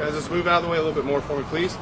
Guys, just move out of the way a little bit more for me, please.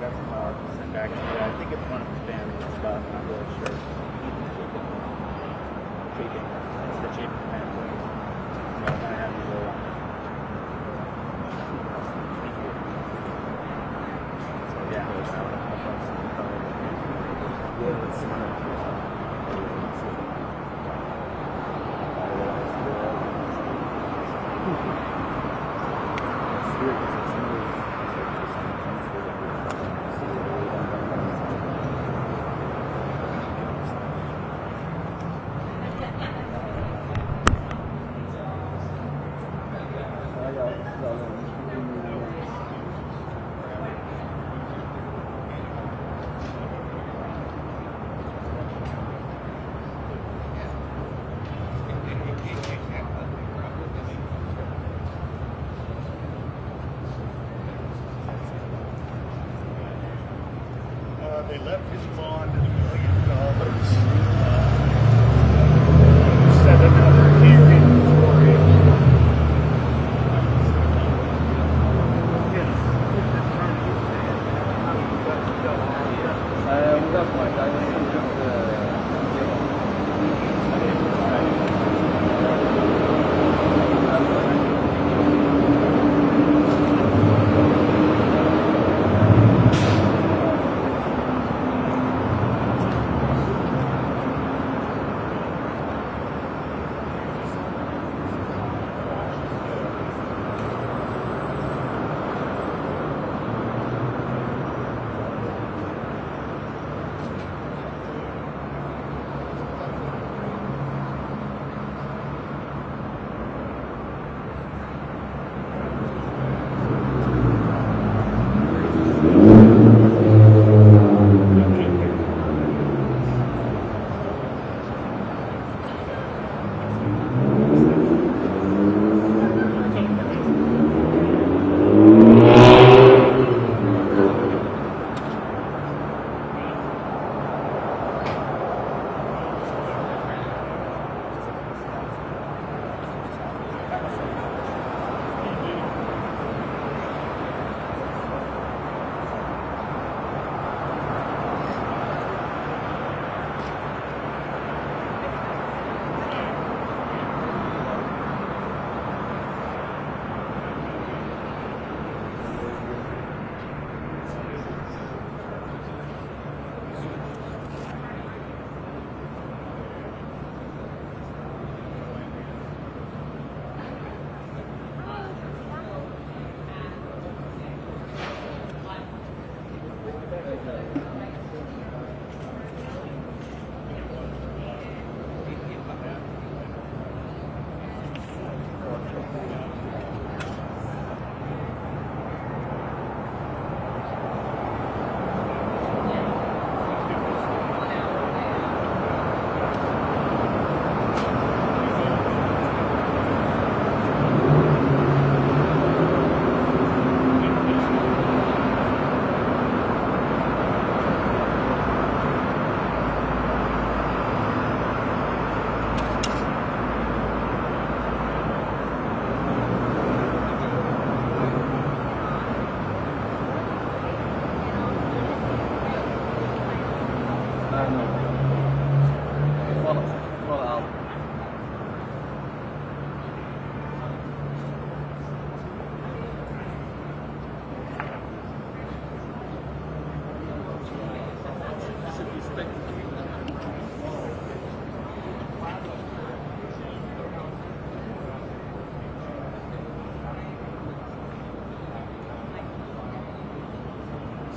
got some more to send back to you. I think it's one of the families, but I'm not really sure. It's the Chapin family. So I'm gonna have you roll on. So yeah, they left his bond at $1 million. Set another hearing for him. without much, I was just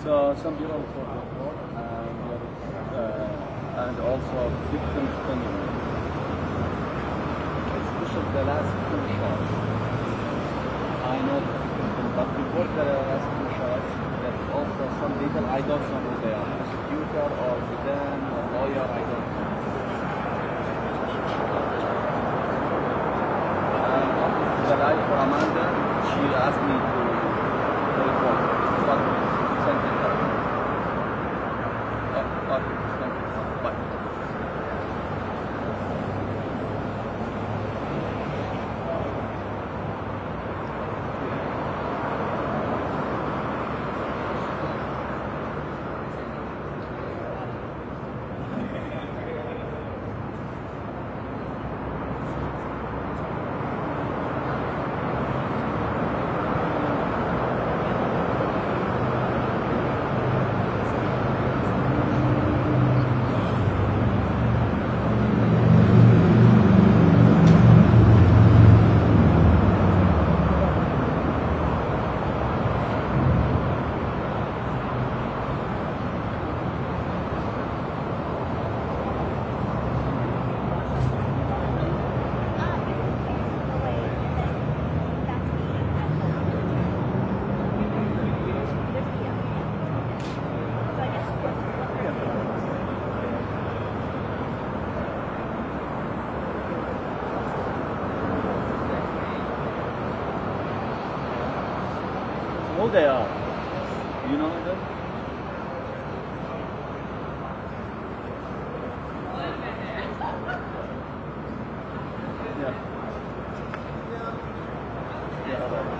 So some people for the floor and also victim spending. Especially the last two shots. I know the victim, but before the last two shots, there's also some people I don't know who they are. Prosecutor or Sudan or lawyer, I don't know. The life for Amanda, she asked me to report. But send it up. Okay, thank you. Bye. Who they are? You know them? Yeah. Yeah, all right.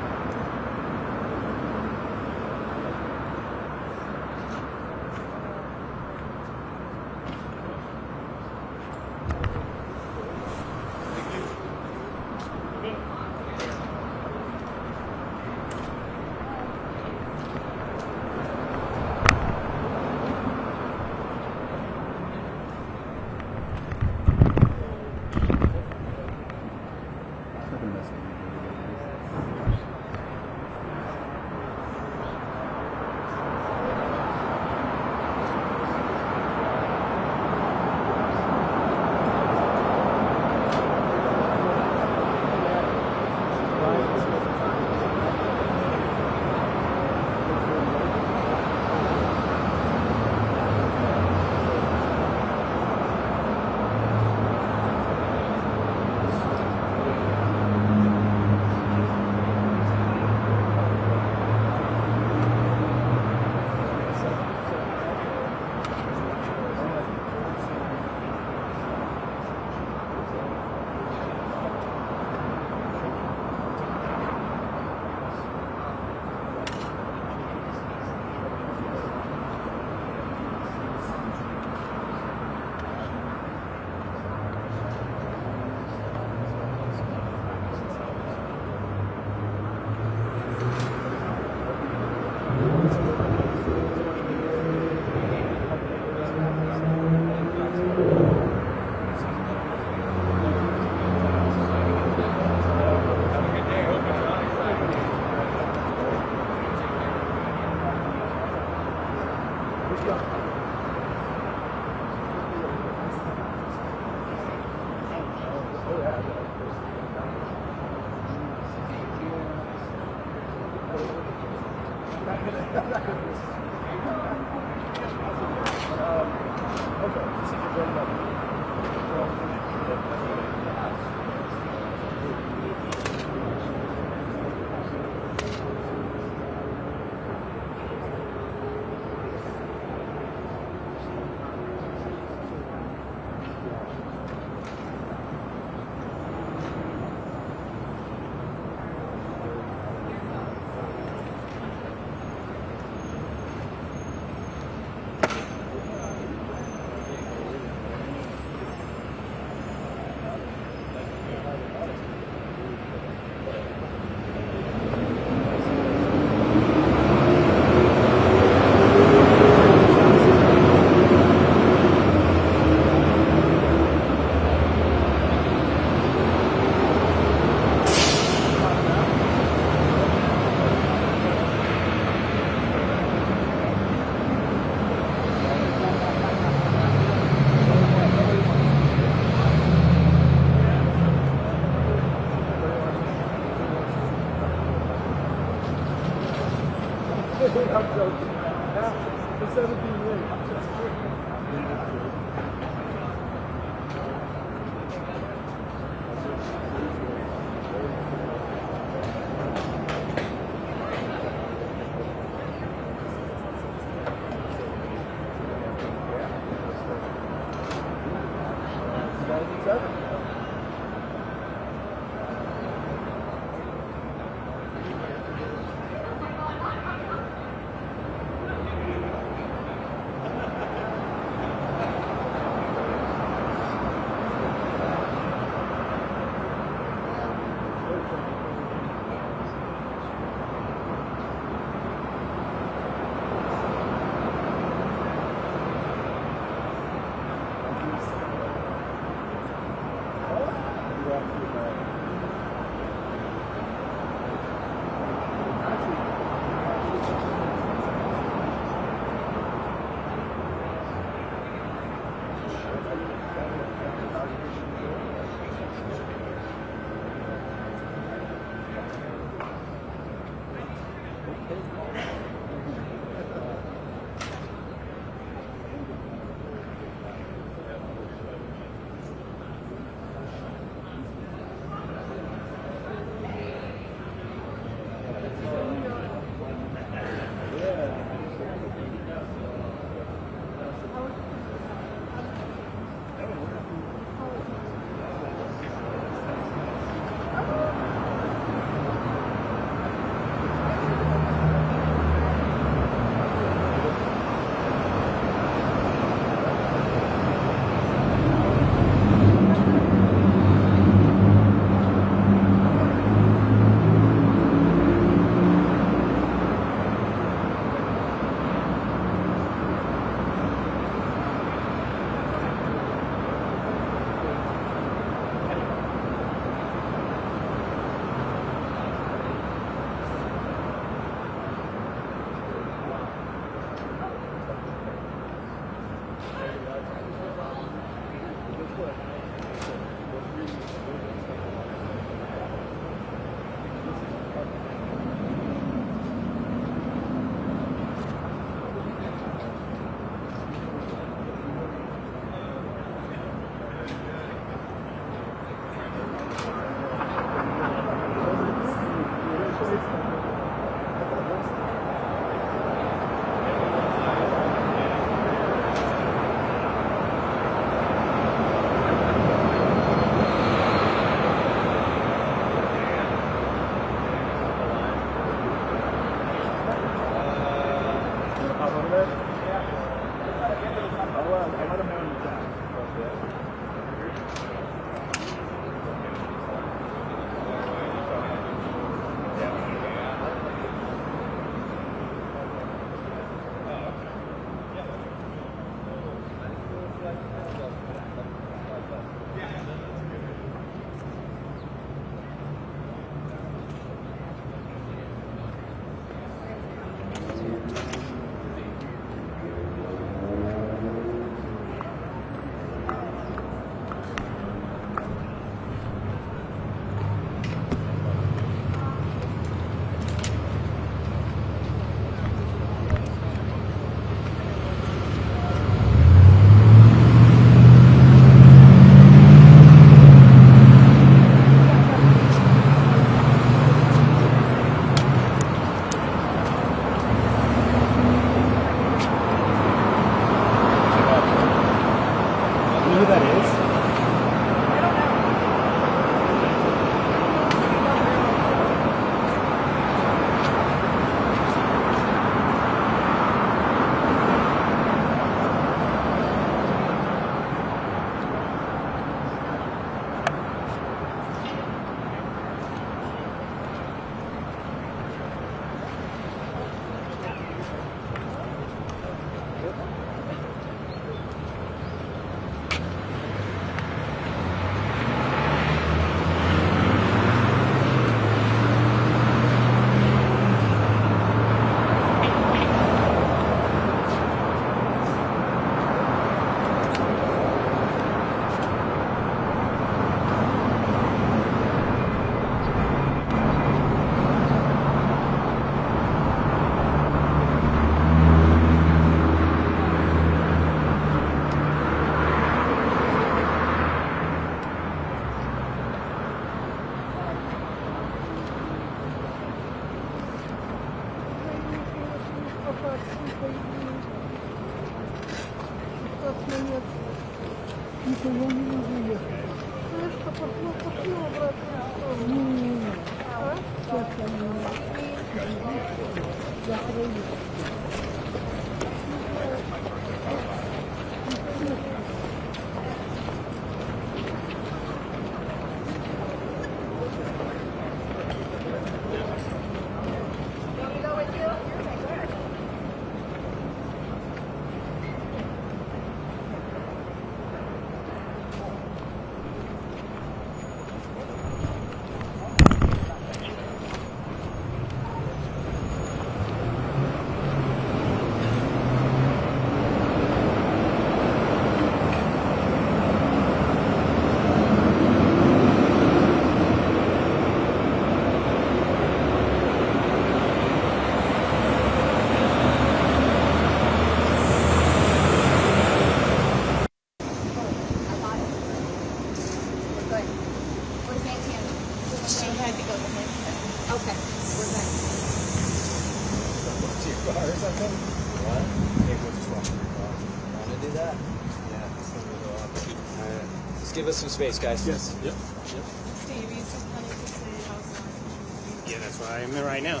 Give us some space, guys. Yes. Yep. Steve, you just wanted to say how sorry. Yeah, that's where I am right now.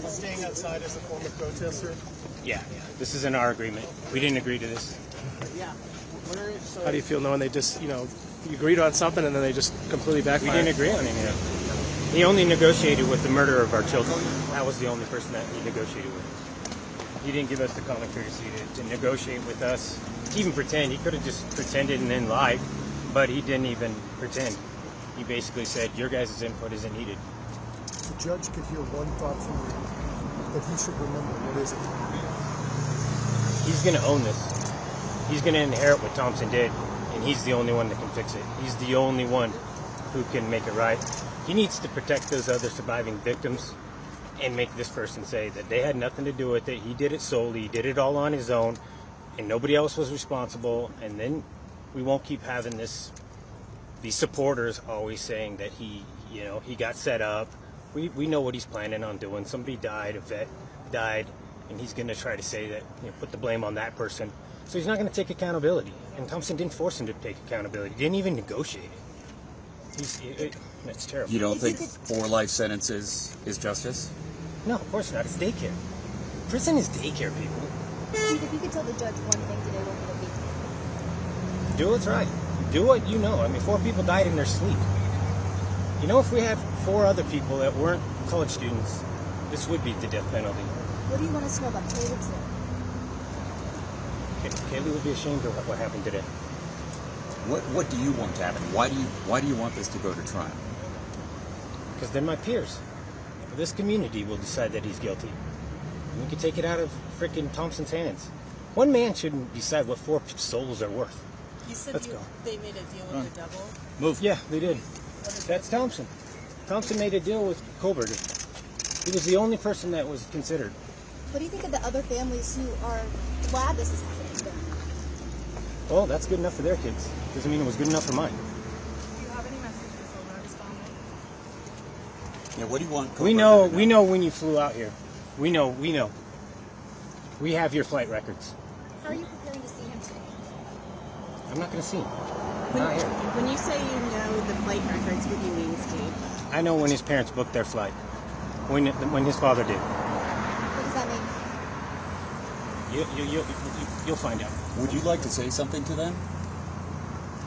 Staying outside as a form of protester. Yeah. This isn't our agreement. We didn't agree to this. How do you feel knowing they just, you agreed on something and then they just completely We backfired? didn't agree on any of it. He only negotiated with the murderer of our children. That was the only person that he negotiated with. He didn't give us the common courtesy to negotiate with us, to even pretend. He could have just pretended and then lied, but he didn't even pretend. He basically said, your guys' input isn't needed. The judge could hear one thought from you that he should remember. What is it? He's going to own this. He's going to inherit what Thompson did, and he's the only one that can fix it. He's the only one who can make it right. He needs to protect those other surviving victims and make this person say that they had nothing to do with it. He did it solely. He did it all on his own, and nobody else was responsible. And then we won't keep having these supporters always saying that he got set up. We know what he's planning on doing. Somebody died, a vet died, and he's going to try to say that, put the blame on that person. So he's not going to take accountability. And Thompson didn't force him to take accountability. He didn't even negotiate it. That's terrible. You don't think 4 life sentences is justice? No, of course not. It's daycare. Prison is daycare, people. Steve, if you could tell the judge one thing today, what would it be? Do what's right. Do what you know. I mean, 4 people died in their sleep. If we had 4 other people that weren't college students, this would be the death penalty. What do you want us to know about Caleb today? Kaylee would be ashamed of what happened today. What do you want to happen? Why do you want this to go to trial? Because they're my peers. This community will decide that he's guilty. And we can take it out of frickin' Thompson's hands. One man shouldn't decide what 4 souls are worth. You said Let's go. they made a deal with the devil. Move. Yeah, they did. That's Thompson. Thompson made a deal with Kohberger. He was the only person that was considered. What do you think of the other families who are glad this is happening to them? Well, that's good enough for their kids. Doesn't mean it was good enough for mine. Do you have any messages for Kohberger's family? Yeah, what do you want? We know when you flew out here. We know. We have your flight records. How are you preparing to see him today? I'm not going to see him. Not here. When you say you know the flight records, what do you mean, Steve? I know when his parents booked their flight. When his father did. What does that mean? You'll find out. Would you like to say something to them?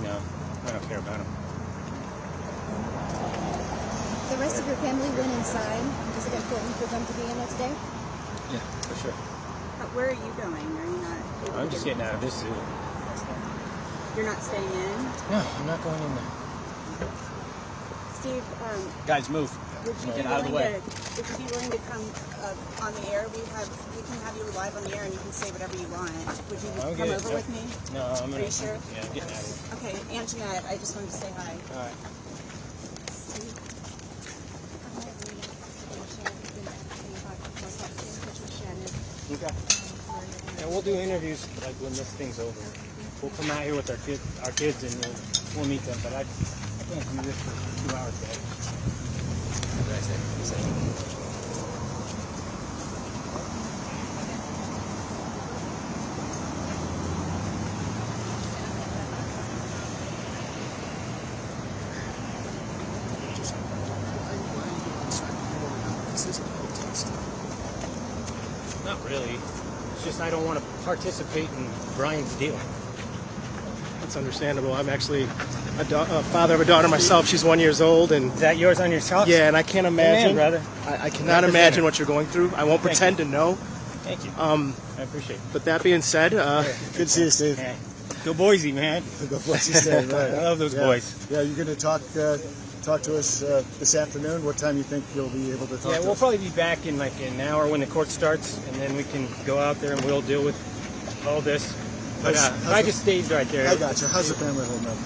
No, I don't care about him. The rest of your family went inside. Is it important for them to be in there today? Yeah, for sure. Where are you going? Are you not? able I'm to just get- getting out of this zoo. You're not staying in? No, I'm not going in there. Steve, Guys, move. would you Get be out of the willing way. to? Would you be willing to come on the air? We can have you live on the air, and you can say whatever you want. Would you I'll come get it. over with me? No, I'm Are gonna. you sure? Yeah, I'm getting out of here. Okay, Antoinette, I just wanted to say hi. All right. Steve, I'm not really in Shannon. I've been in touch with Shannon. Okay. And we'll do interviews like when this thing's over. We'll come out here with our kids, and we'll meet them. But I can't do this for 2 hours, guys. This is a protest. Not really. It's just I don't want to participate in Brian's deal. That's understandable. I'm actually a father of a daughter myself. She's 1 year old, and Is that yours on your socks? yeah, and I can't imagine, brother. I cannot imagine what you're going through. I won't pretend to know. Thank you. I appreciate it. But that being said, Good to see you, Steve. Yeah. Go Boise, man. Go Boise State, right. I love those boys. Yeah, you're going to talk to us this afternoon. What time do you think you'll be able to talk Yeah, to we'll us? probably be back in like an hour when the court starts, and then we can go out there and we'll deal with all this. But I just stayed right there. I got you. How's the family holding up?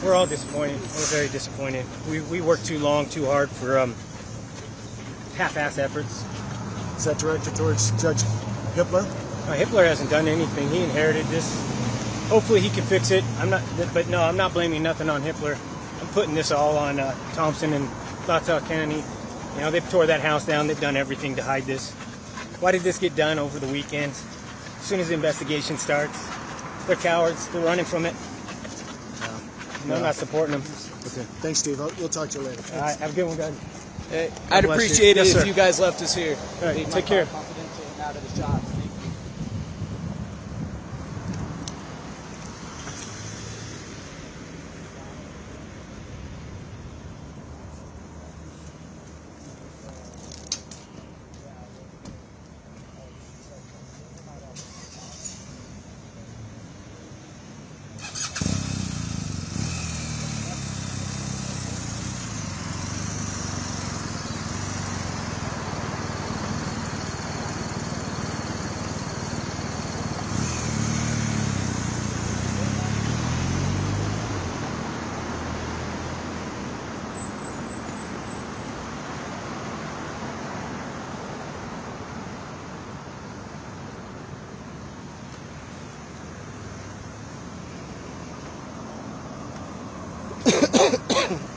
We're all disappointed. We're very disappointed. We worked too long, too hard for half-ass efforts. Is that directed towards Judge Hippler? Hitler hasn't done anything. He inherited this. Hopefully he can fix it. I'm not blaming nothing on Hitler. I'm putting this all on Thompson and Limassol County. You know, they've tore that house down. They've done everything to hide this. Why did this get done over the weekends? As soon as the investigation starts, they're cowards. They're running from it. I'm not supporting them. Okay. Thanks, Steve. We'll talk to you later. All right, have a good one, guys. Hey, I'd bless you. appreciate it Yes, if sir. you guys left us here. all right, take care. Confidential and out of his job. Thank you.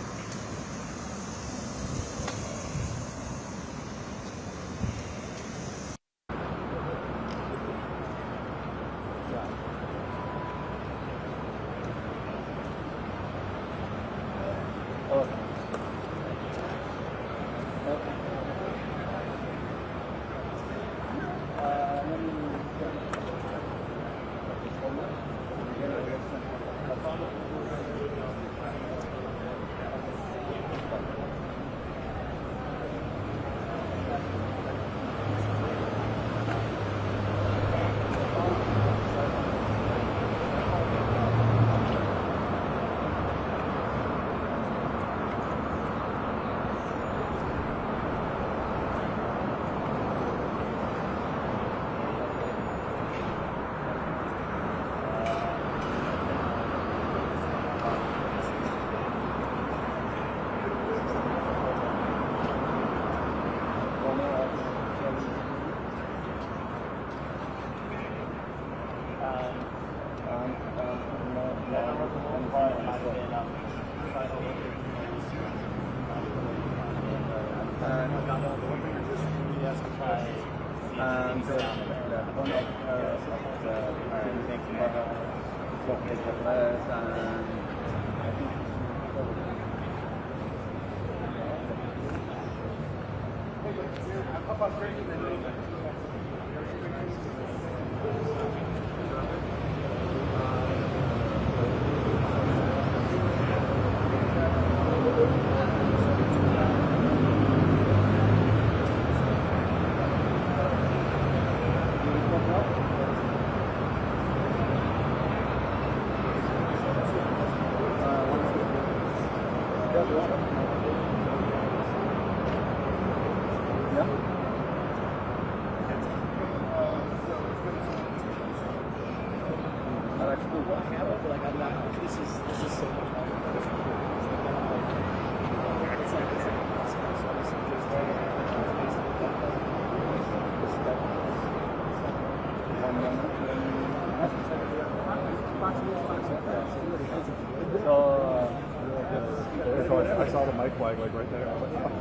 I saw the mic flag like right there. I was like, oh.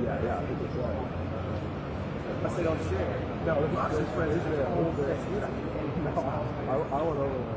Yeah, I think it's right. I said, don't share. No, this friend is there a whole day. No, I went over there.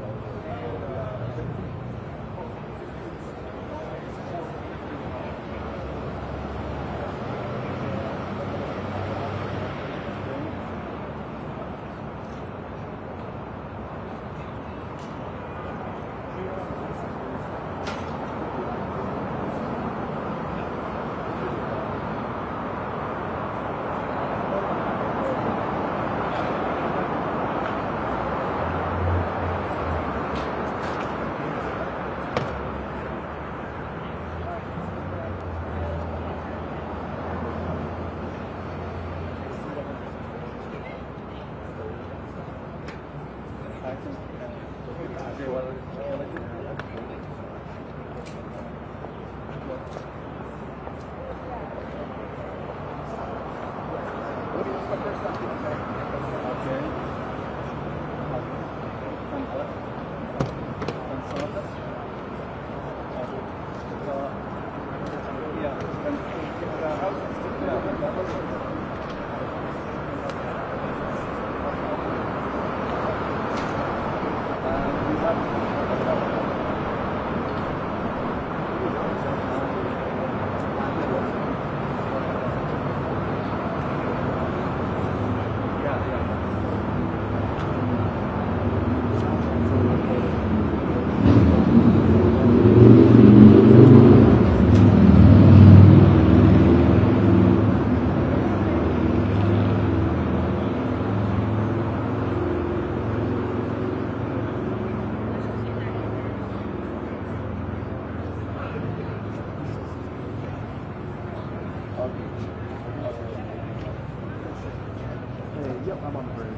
Yep, I'm on the bridge.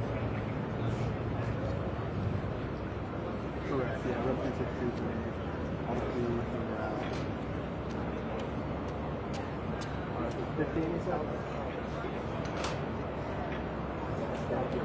Correct, yeah, room 262 for me. I'll see the 15 you said? Thank you.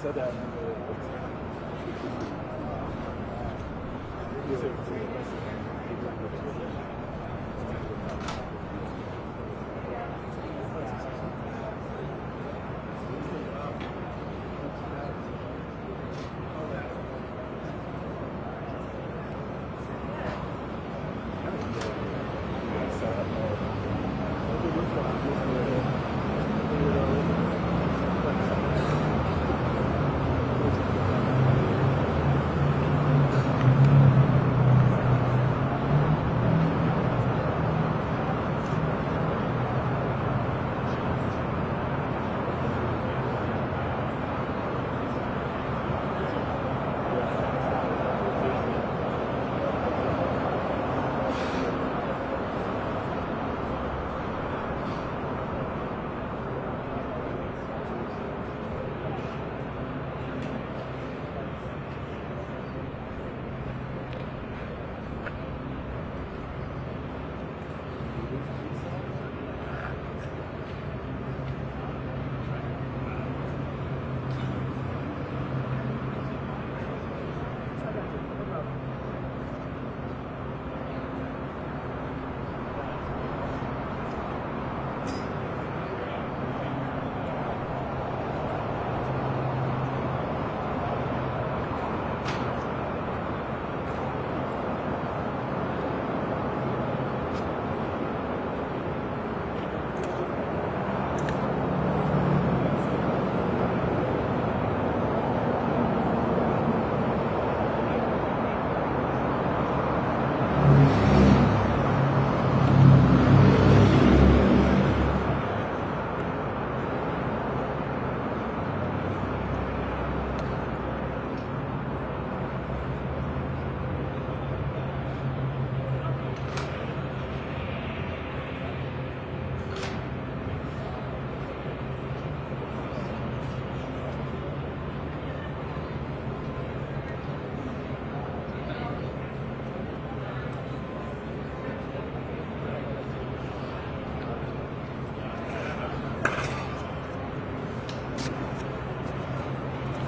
said that.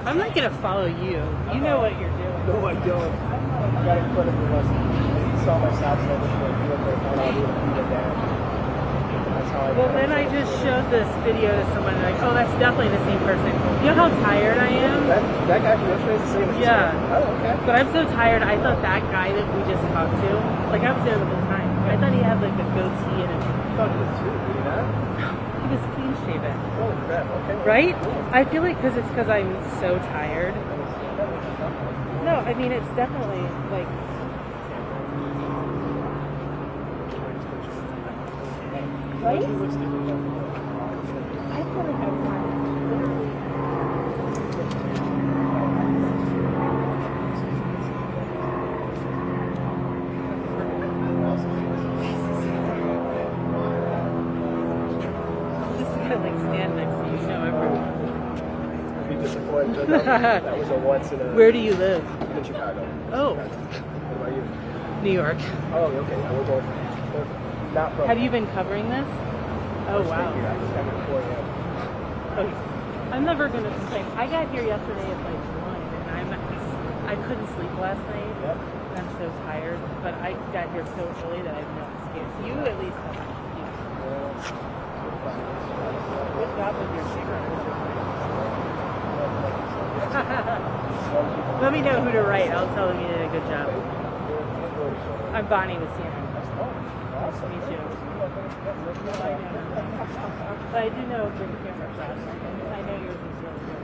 I'm not gonna follow you. You know what you're doing. No, I don't. I got in front of the lesson. I saw my stop sign this way. You were going to do it down. That's how I. Well, then I just showed this video to someone like, oh, that's definitely the same person. You know how tired I am? That guy from yesterday is the same as yeah. today. Oh, okay. But I'm so tired. I thought that guy that we just talked to, like I was there the whole time. I thought he had like a goatee and a. I thought he was too. Did he not? He was clean shaven. Holy crap! Okay. Right? I feel like because I'm so tired. No, I mean it's definitely like. Right? I feel like I'm literally. I'm just gonna like stand next to you, know everyone. Be disappointed. But that was a once in a. Where do you live? In Chicago. Oh. What about you? New York. Oh, okay. Yeah, we're both not from. Have you been covering this? Oh wow. I just got here 4 a.m. Okay. I'm never gonna complain. I got here yesterday at like 1, and I couldn't sleep last night. Yep. I'm so tired, but I got here so early that I have no excuse. You at least have an excuse. Good job with your camera. Let me know who to write. I'll tell them you did a good job. I'm Bonnie with CNN. Nice to meet you. But I do know a good camera shot. I know yours is really good.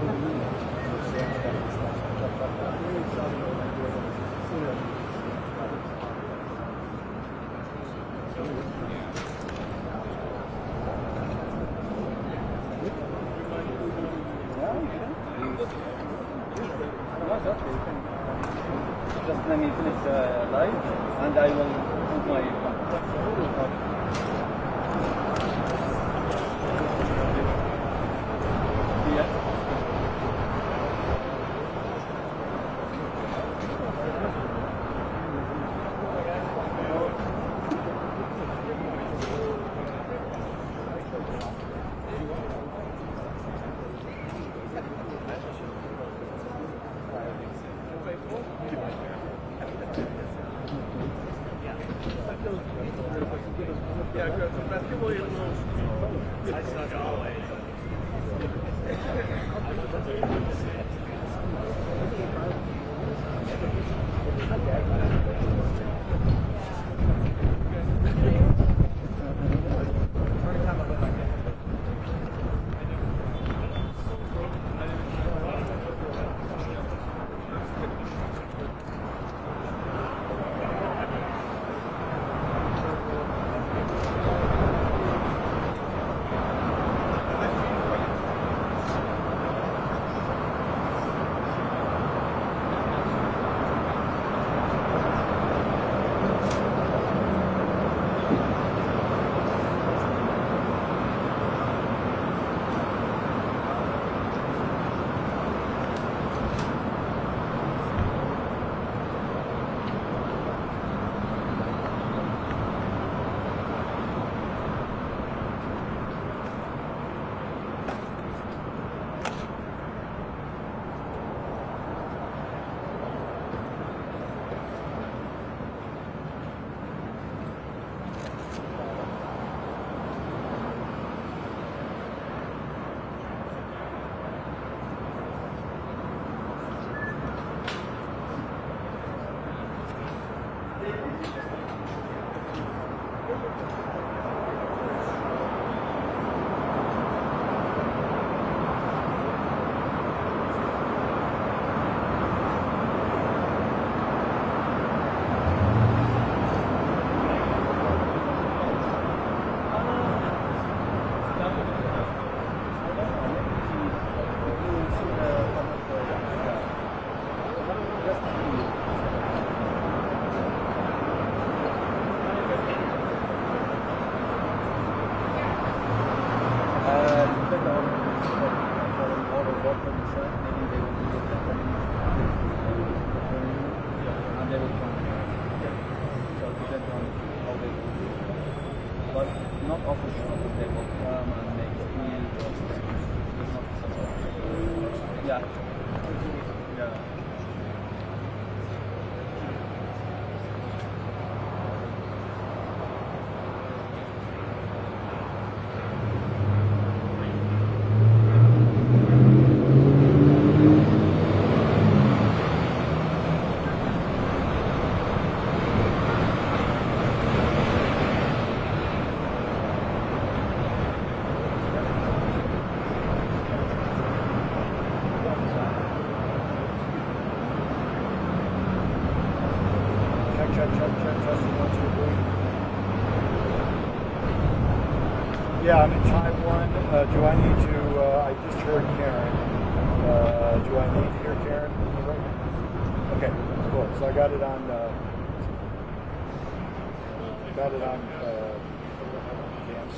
Just let me finish live, and I will put my Yeah, I'm in Taiwan. Do I need to, I just heard Karen. Do I need to hear Karen right now? Okay, cool. So I got it on, cams.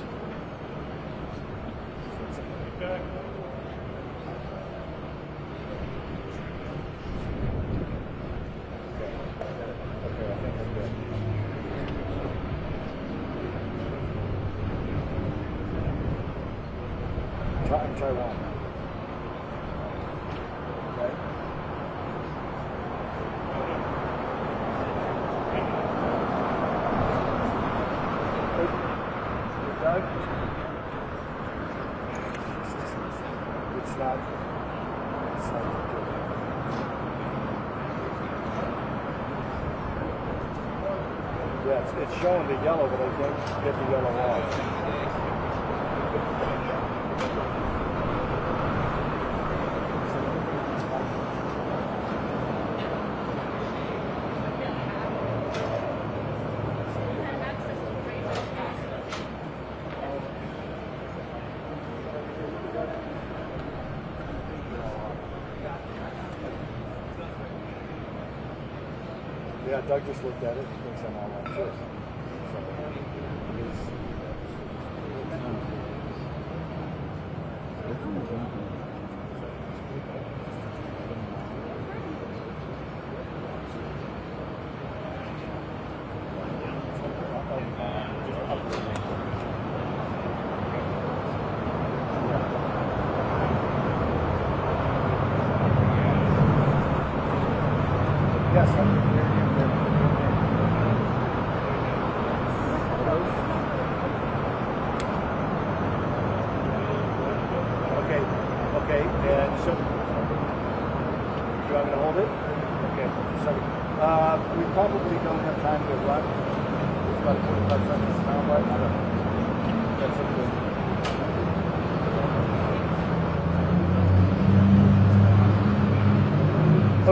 Okay, I think I'm good. Taiwan. Okay. Doug? It's not good. Yeah, it's showing the yellow, but I can't get the yellow off. Yeah, Doug just looked at it and thinks I'm all on too. Yes, okay, and so, do you want me to hold it? Okay, sorry. We probably don't have time to run. It's about 45 seconds now, but I don't know. That's okay.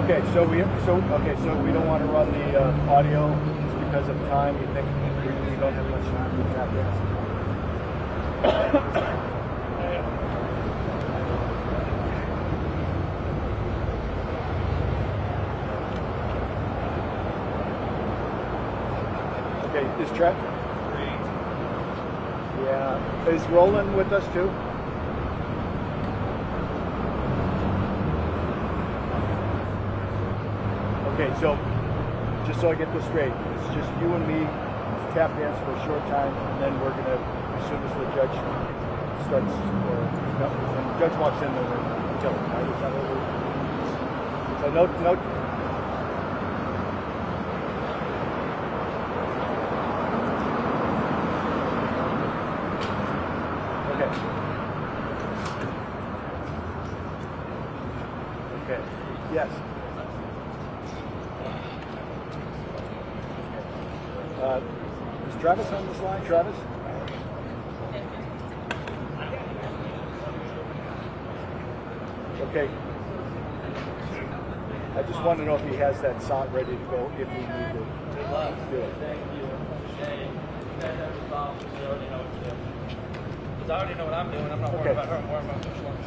Okay, so we don't want to run the audio just because of time. You think we don't have much time to tap dance? Okay, is Trent? Yeah. Is Roland with us too? Okay, so just so I get this straight, it's just you and me tap dance for a short time, and then we're gonna, as soon as the judge starts, or no, when the judge walks in, then we're gonna kill him. Right? Is that what we're? So no. Okay. Okay. Yes. Is Travis on this line? Travis? Okay. I just want to know if he has that sound ready to go if we need to do it. Thank you. Shane, you guys have your problems. You already know what to do. Because I already know what I'm doing. I'm not worried about her. I'm worried about which one.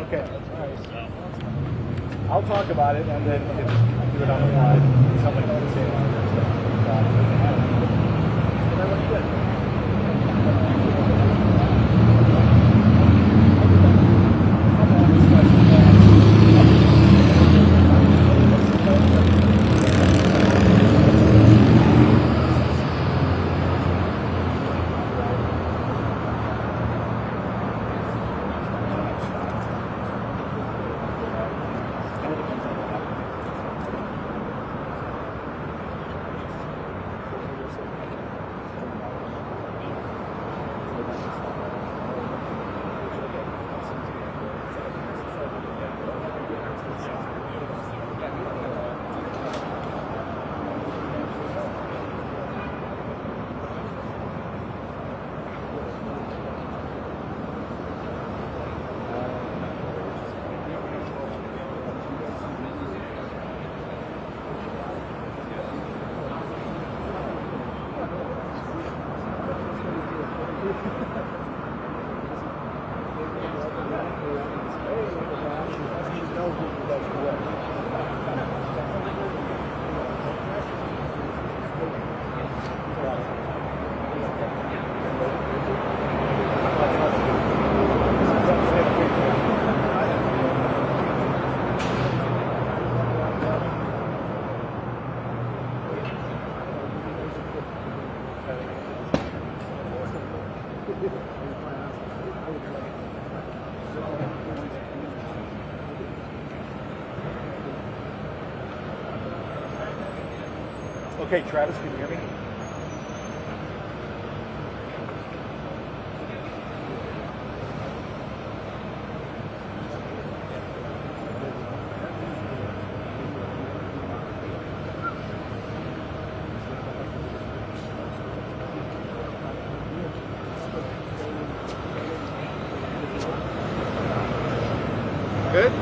Okay. I'll talk about it, and then if you do it on the fly, somebody can say it. Okay, Travis, can you hear me? Good?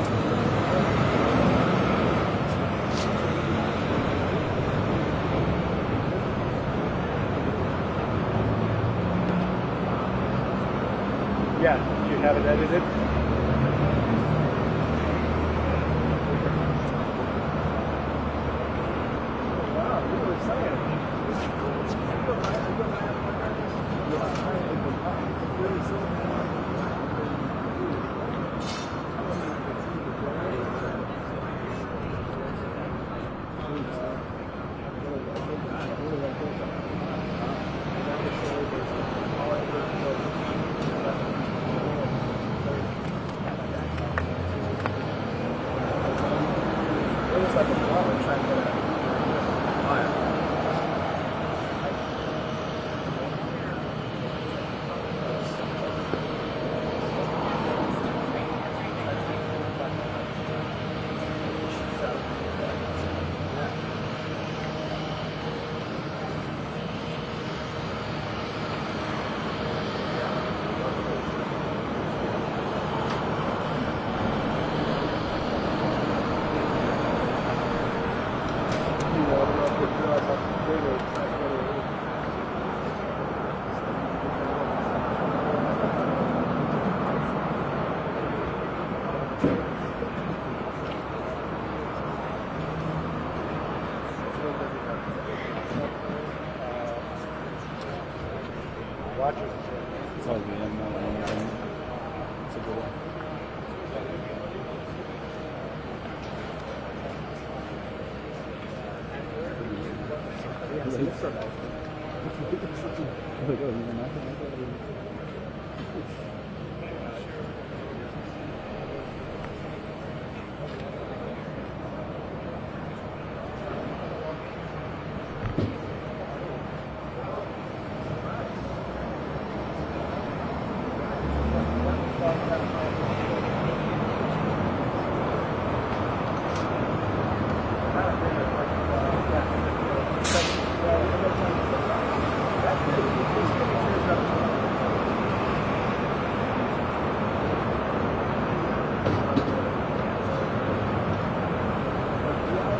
Yeah, do you have it edited? like a plumber trying to get a... Oh, yeah. Watch it. It's all good. I'm not on anything. It's a good one.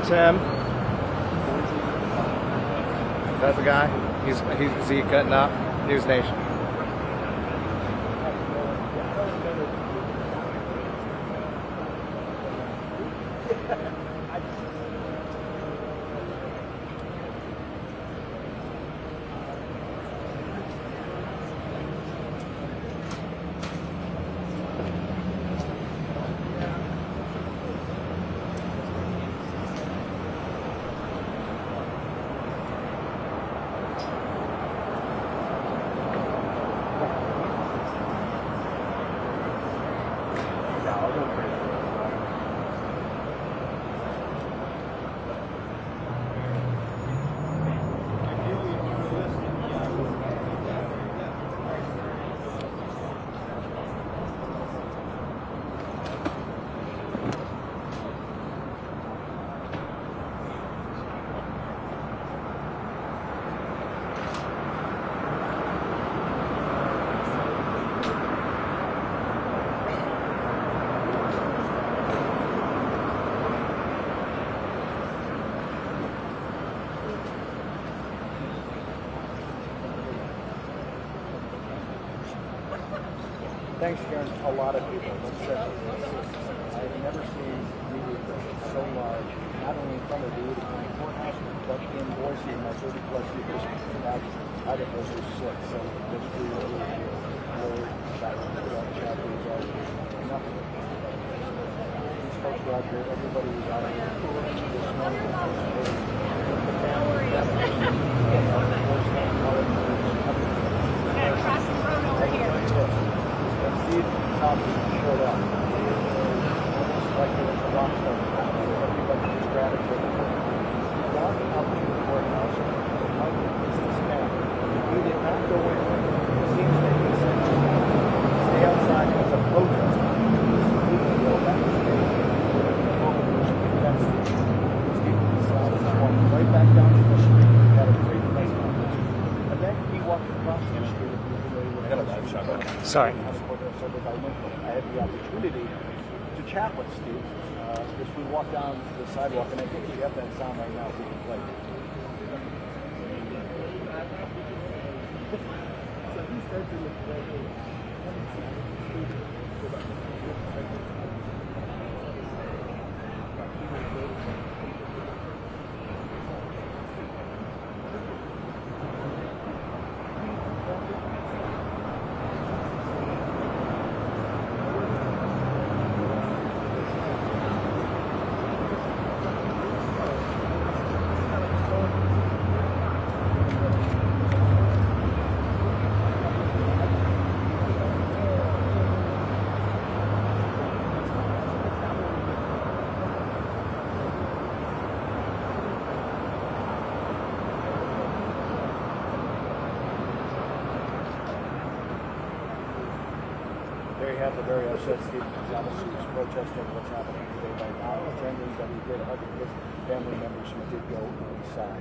Tim. Is that the guy? Is he cutting up? News Nation. Thanks, Karen. A lot of people. I've never seen media so large, not only in front of the County Courthouse, but in Boise in my 30-plus years. Idaho was sick, so this really nothing. These folks were out here, everybody was out here. Across the road over here. Steve Thompson showed up. Almost like it was a rock star. Everybody just gravitated. He walked up to the courthouse like a businessman. He did not go in. It seems that he said, stay outside as a protest. He didn't go back to the Steve decided to walk right back down to the street. He had a great press conference. And then he walked across the street. I got a live shot. Sorry. I had the opportunity to chat with Steve because we walked down the sidewalk, and I think we have that sound right now we can play. So he starts to look have the very upset students who's protesting what's happening today by not attending, but we did have his family members who did go inside.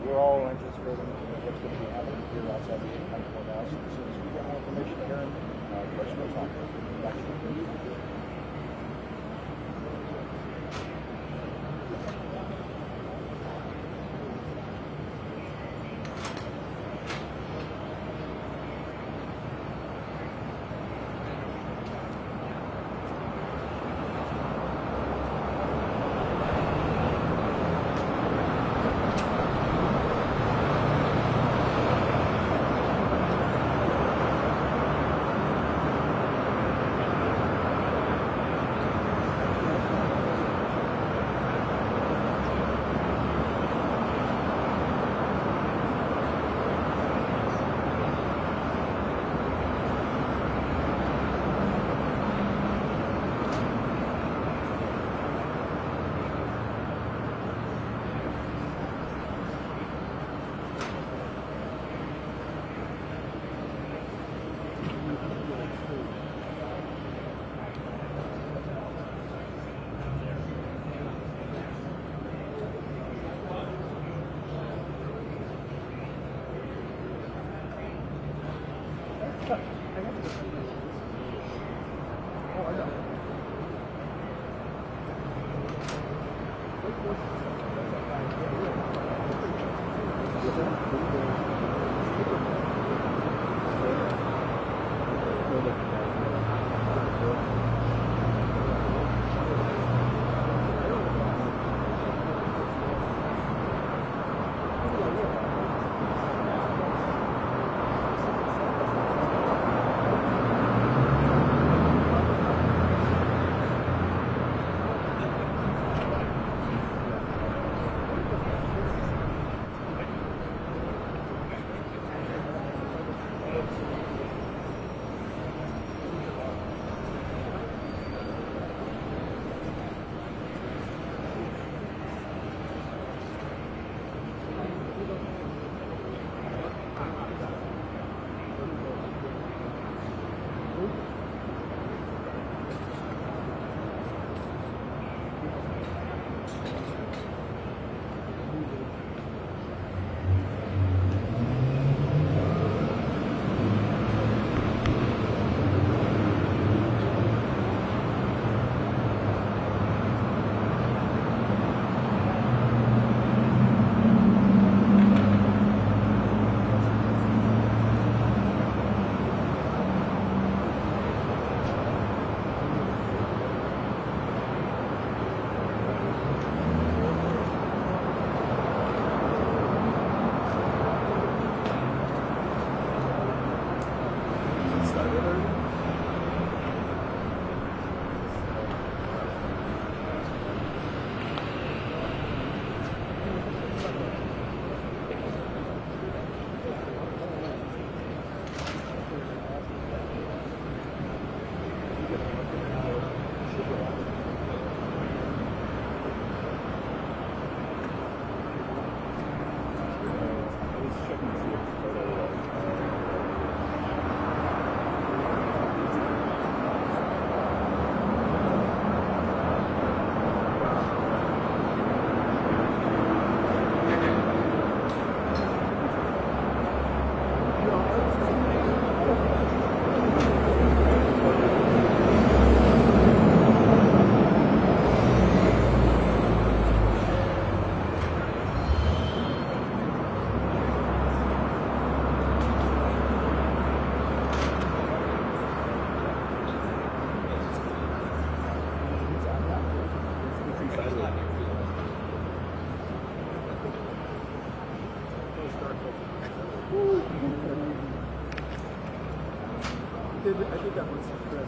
We're all anticipating what's going to be happening here outside the courthouse. As soon as we get more information here, the rest goes on. Back to you. I think that was Chris.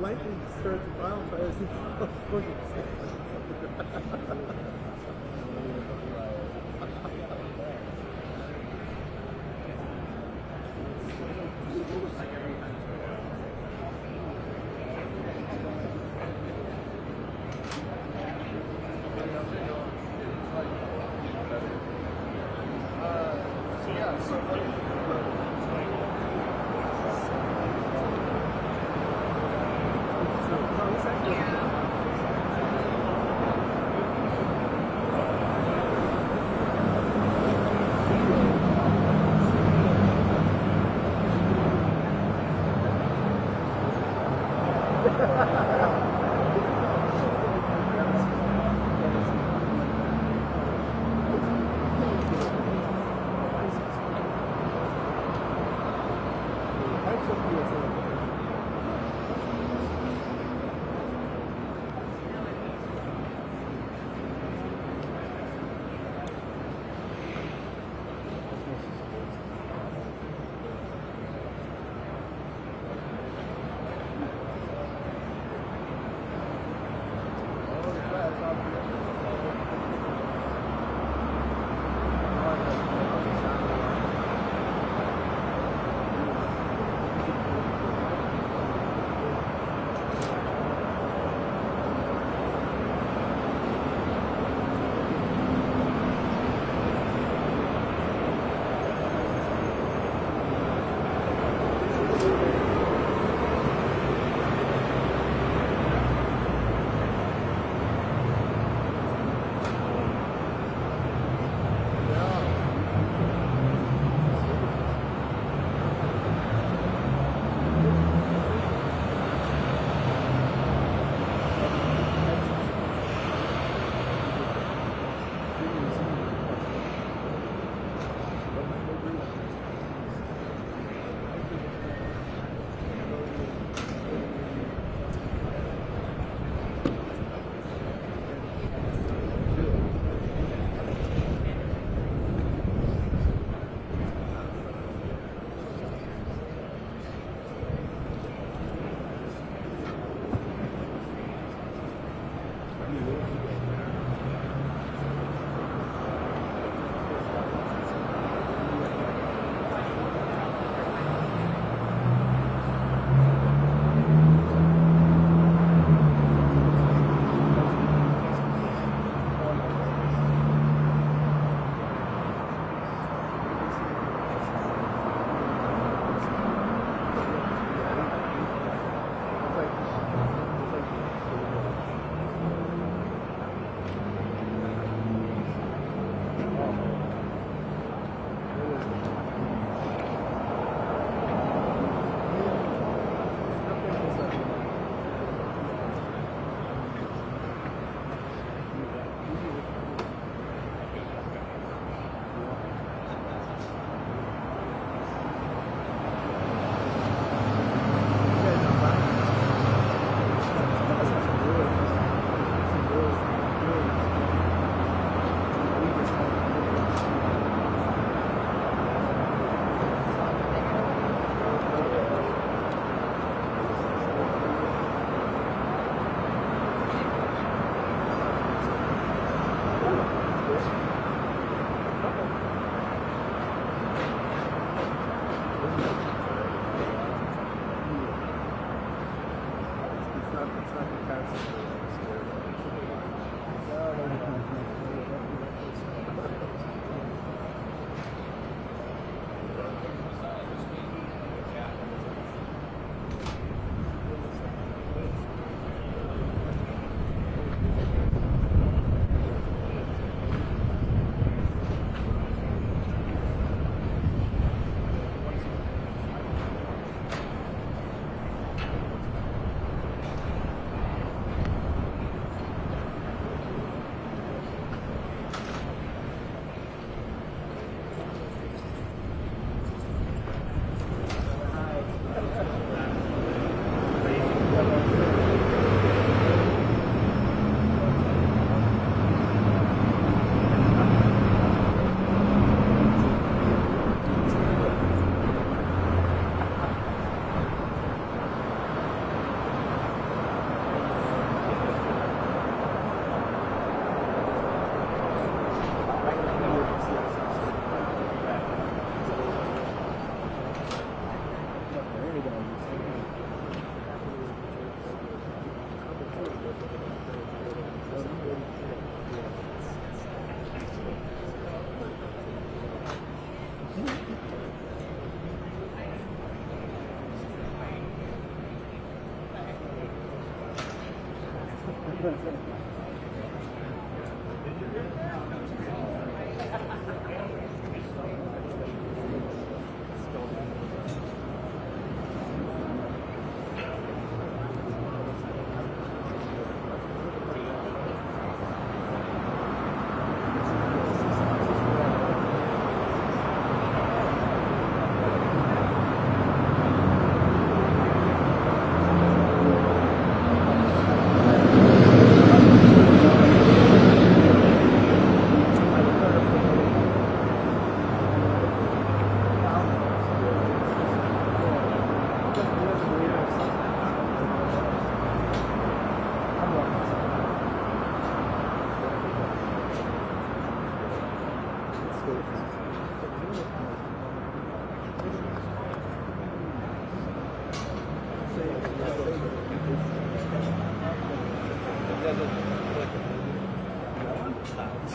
lightning starts wildfires.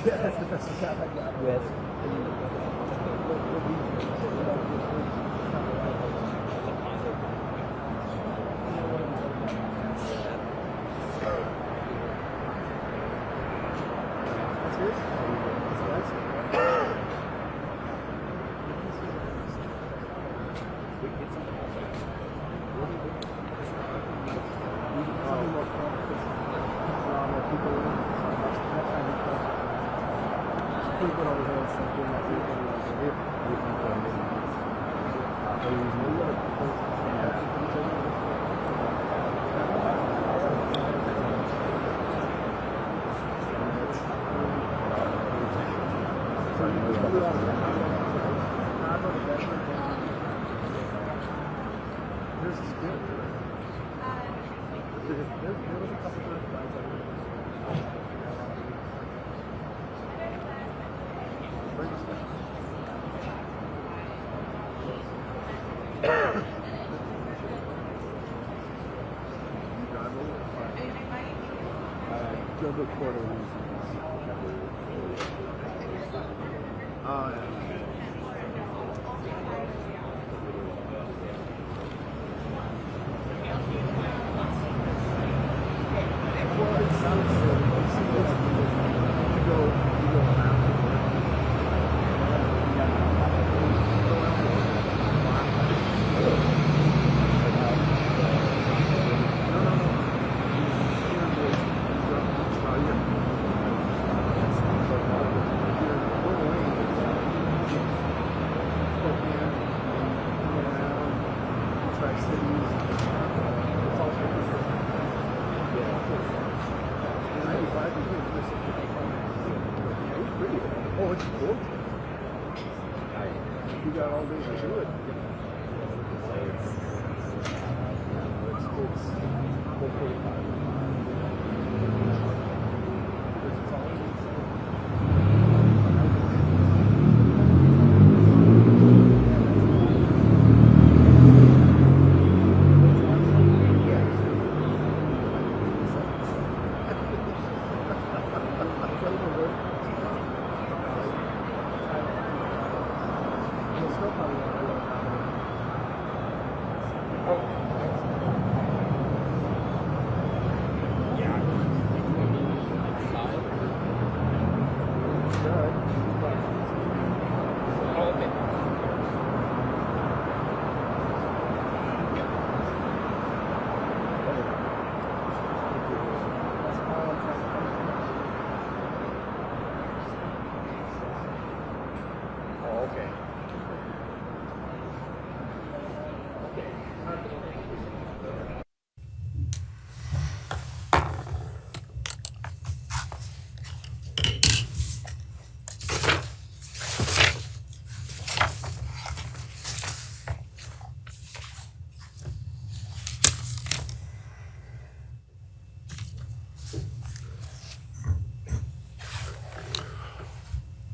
Yeah, that's the best shot I got. Yes.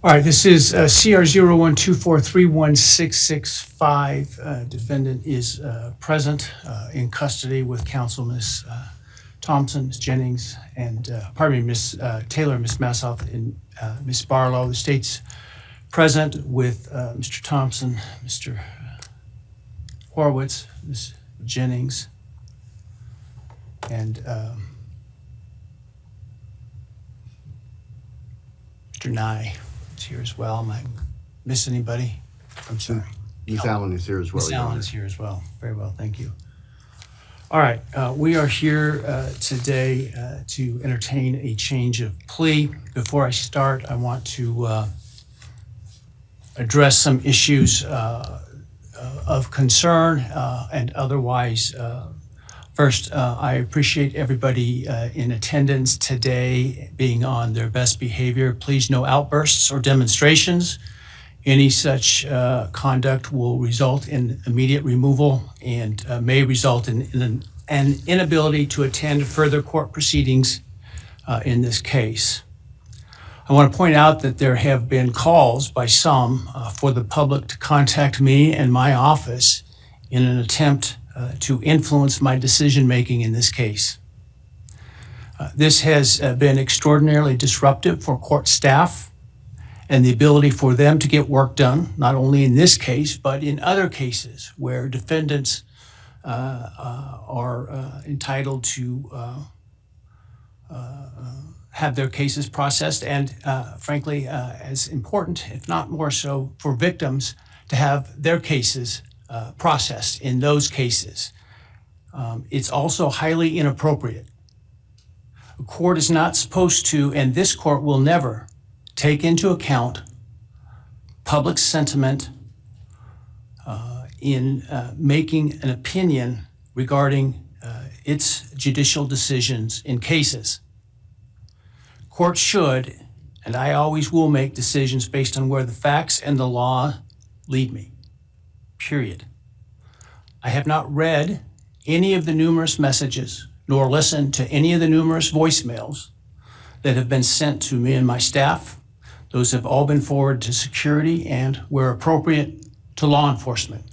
All right, this is CR 0124316665. Defendant is present in custody with counsel, Ms. Thompson, Ms. Jennings, and Ms. Taylor, Ms. Massoff, and Ms. Barlow. The state's present with Mr. Thompson, Mr. Horowitz, Ms. Jennings, and Mr. Nye is here as well. Am I miss anybody? I'm sorry. Ms. Allen is here as well. Ms. Allen is here as well. Very well, thank you. All right, we are here today to entertain a change of plea. Before I start, I want to address some issues of concern and otherwise. First, I appreciate everybody in attendance today being on their best behavior. Please, no outbursts or demonstrations. Any such conduct will result in immediate removal and may result in an inability to attend further court proceedings in this case. I want to point out that there have been calls by some for the public to contact me and my office in an attempt to influence my decision-making in this case. This has been extraordinarily disruptive for court staff and the ability for them to get work done, not only in this case, but in other cases where defendants are entitled to have their cases processed, and frankly, as important, if not more so, for victims to have their cases processed in those cases. It's also highly inappropriate. A court is not supposed to, and this court will never, take into account public sentiment in making an opinion regarding its judicial decisions in cases. Courts should, and I always will, make decisions based on where the facts and the law lead me, period. I have not read any of the numerous messages nor listened to any of the numerous voicemails that have been sent to me and my staff. Those have all been forwarded to security and, where appropriate, to law enforcement.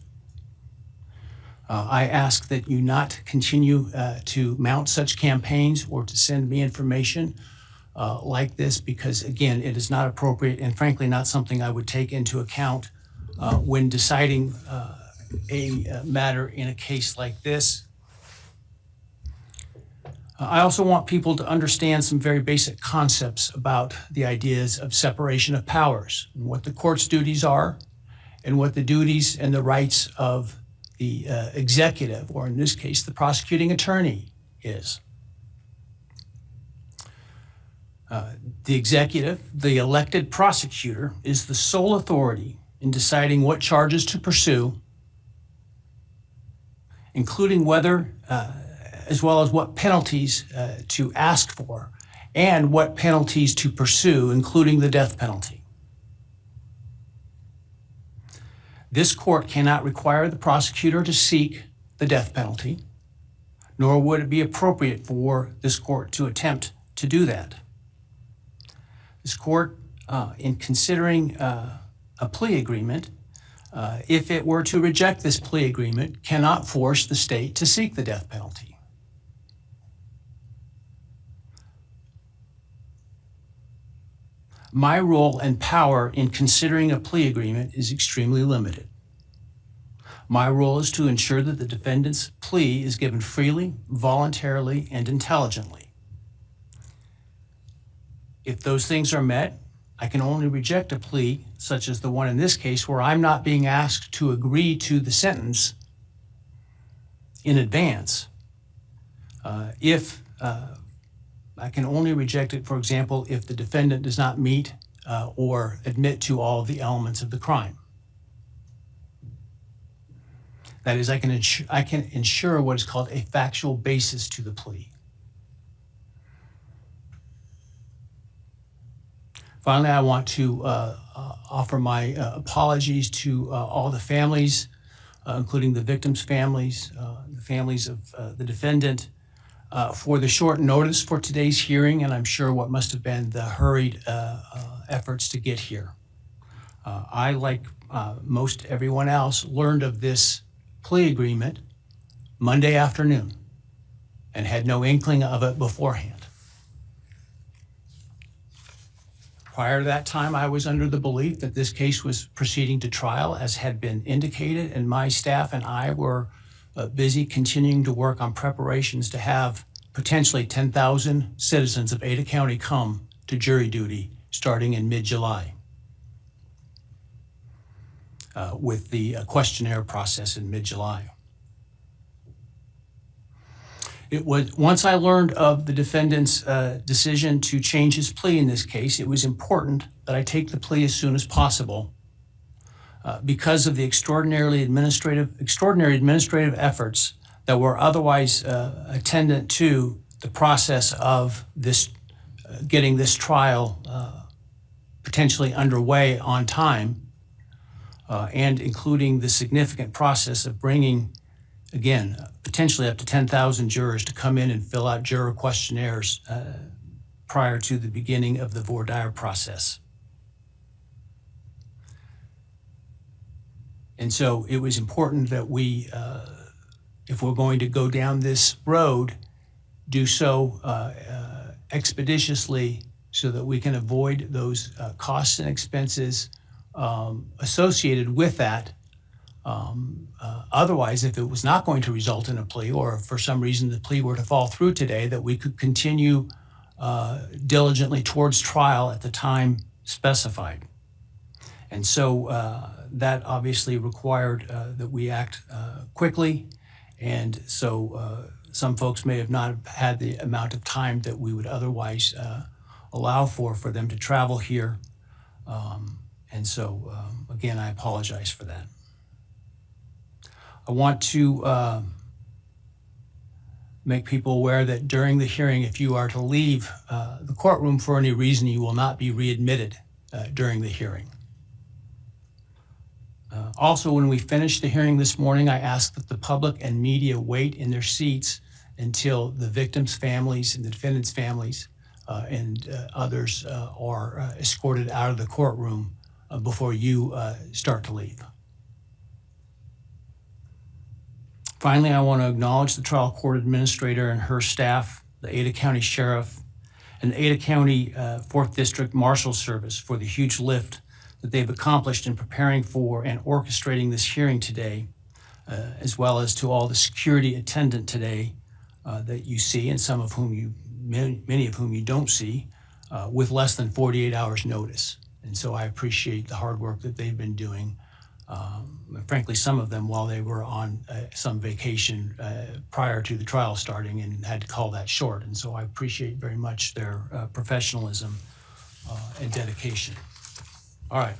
I ask that you not continue to mount such campaigns or to send me information like this, because, again, it is not appropriate and, frankly, not something I would take into account when deciding a matter in a case like this. I also want people to understand some very basic concepts about the ideas of separation of powers, and what the court's duties are, and what the duties and the rights of the executive, or in this case, the prosecuting attorney, is. The executive, the elected prosecutor, is the sole authority in deciding what charges to pursue, including whether as well as what penalties to ask for, and what penalties to pursue, including the death penalty. This court cannot require the prosecutor to seek the death penalty, nor would it be appropriate for this court to attempt to do that. This court, in considering a plea agreement, if it were to reject this plea agreement, cannot force the state to seek the death penalty. My role and power in considering a plea agreement is extremely limited. My role is to ensure that the defendant's plea is given freely, voluntarily, and intelligently. If those things are met, I can only reject a plea, such as the one in this case, where I'm not being asked to agree to the sentence in advance. I can only reject it, for example, if the defendant does not meet or admit to all of the elements of the crime. That is, I can ensure what is called a factual basis to the plea. Finally, I want to offer my apologies to all the families, including the victims' families, the families of the defendant, for the short notice for today's hearing, and I'm sure what must have been the hurried efforts to get here. I, like most everyone else, learned of this plea agreement Monday afternoon and had no inkling of it beforehand. Prior to that time, I was under the belief that this case was proceeding to trial, as had been indicated, and my staff and I were busy continuing to work on preparations to have potentially 10,000 citizens of Ada County come to jury duty starting in mid-July, with the questionnaire process in mid-July. It was, once I learned of the defendant's decision to change his plea in this case, it was important that I take the plea as soon as possible because of the extraordinary administrative efforts that were otherwise attendant to the process of this getting this trial potentially underway on time, and including the significant process of bringing, again, potentially up to 10,000 jurors to come in and fill out juror questionnaires prior to the beginning of the voir dire process. And so it was important that we, if we're going to go down this road, do so expeditiously so that we can avoid those costs and expenses associated with that. Otherwise, if it was not going to result in a plea, or if for some reason the plea were to fall through today, that we could continue diligently towards trial at the time specified. And so that obviously required that we act quickly. And so some folks may have not had the amount of time that we would otherwise allow for them to travel here. And so, again, I apologize for that. I want to make people aware that during the hearing, if you are to leave the courtroom for any reason, you will not be readmitted during the hearing. Also, when we finish the hearing this morning, I ask that the public and media wait in their seats until the victims' families and the defendants' families and others are escorted out of the courtroom before you start to leave. Finally, I want to acknowledge the trial court administrator and her staff, the Ada County Sheriff, and the Ada County 4th District Marshal Service for the huge lift that they've accomplished in preparing for and orchestrating this hearing today, as well as to all the security attendant today that you see, and some of whom you, many of whom you don't see, with less than 48 hours notice. And so I appreciate the hard work that they've been doing. Frankly, some of them while they were on some vacation prior to the trial starting and had to call that short. And so I appreciate very much their professionalism and dedication. All right,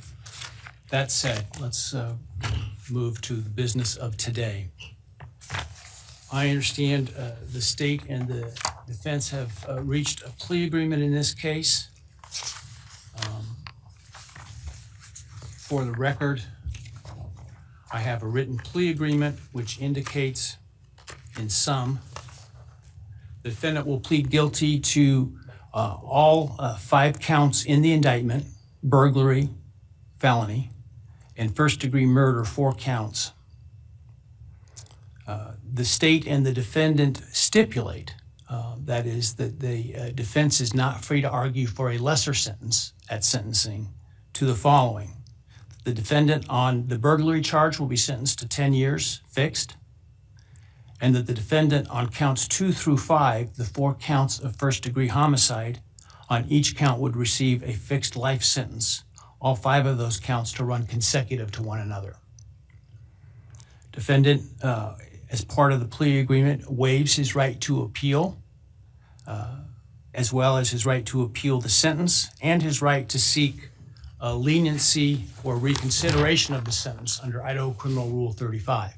that said, let's move to the business of today. I understand the state and the defense have reached a plea agreement in this case. For the record, I have a written plea agreement which indicates in sum the defendant will plead guilty to all 5 counts in the indictment: burglary, felony, and first-degree murder, 4 counts. The state and the defendant stipulate, that is, that the defense is not free to argue for a lesser sentence at sentencing, to the following. The defendant on the burglary charge will be sentenced to 10 years fixed, and that the defendant on counts 2 through 5, the 4 counts of first-degree homicide, on each count would receive a fixed life sentence, all 5 of those counts to run consecutive to one another. Defendant, as part of the plea agreement, waives his right to appeal, as well as his right to appeal the sentence and his right to seek leniency or reconsideration of the sentence under Idaho Criminal Rule 35.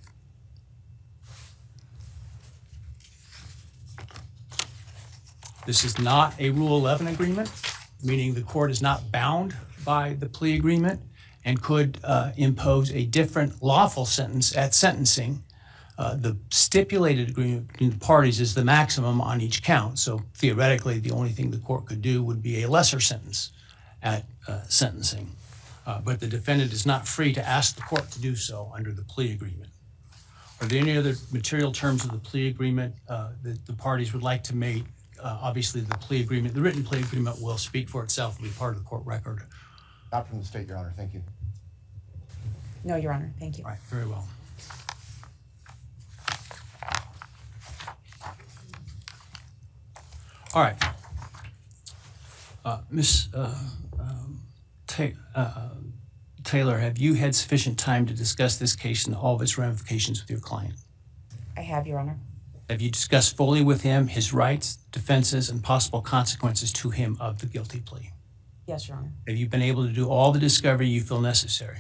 This is not a Rule 11 agreement, meaning the court is not bound by the plea agreement and could impose a different lawful sentence at sentencing. The stipulated agreement between the parties is the maximum on each count, so theoretically the only thing the court could do would be a lesser sentence at sentencing. But the defendant is not free to ask the court to do so under the plea agreement. Are there any other material terms of the plea agreement that the parties would like to make? Obviously, the plea agreement, the written plea agreement will speak for itself and be part of the court record. Not from the state, Your Honor. Thank you. No, Your Honor. Thank you. All right, very well. All right. Ms. Taylor, have you had sufficient time to discuss this case and all of its ramifications with your client? I have, Your Honor. Have you discussed fully with him his rights, defenses, and possible consequences to him of the guilty plea? Yes, Your Honor. Have you been able to do all the discovery you feel necessary?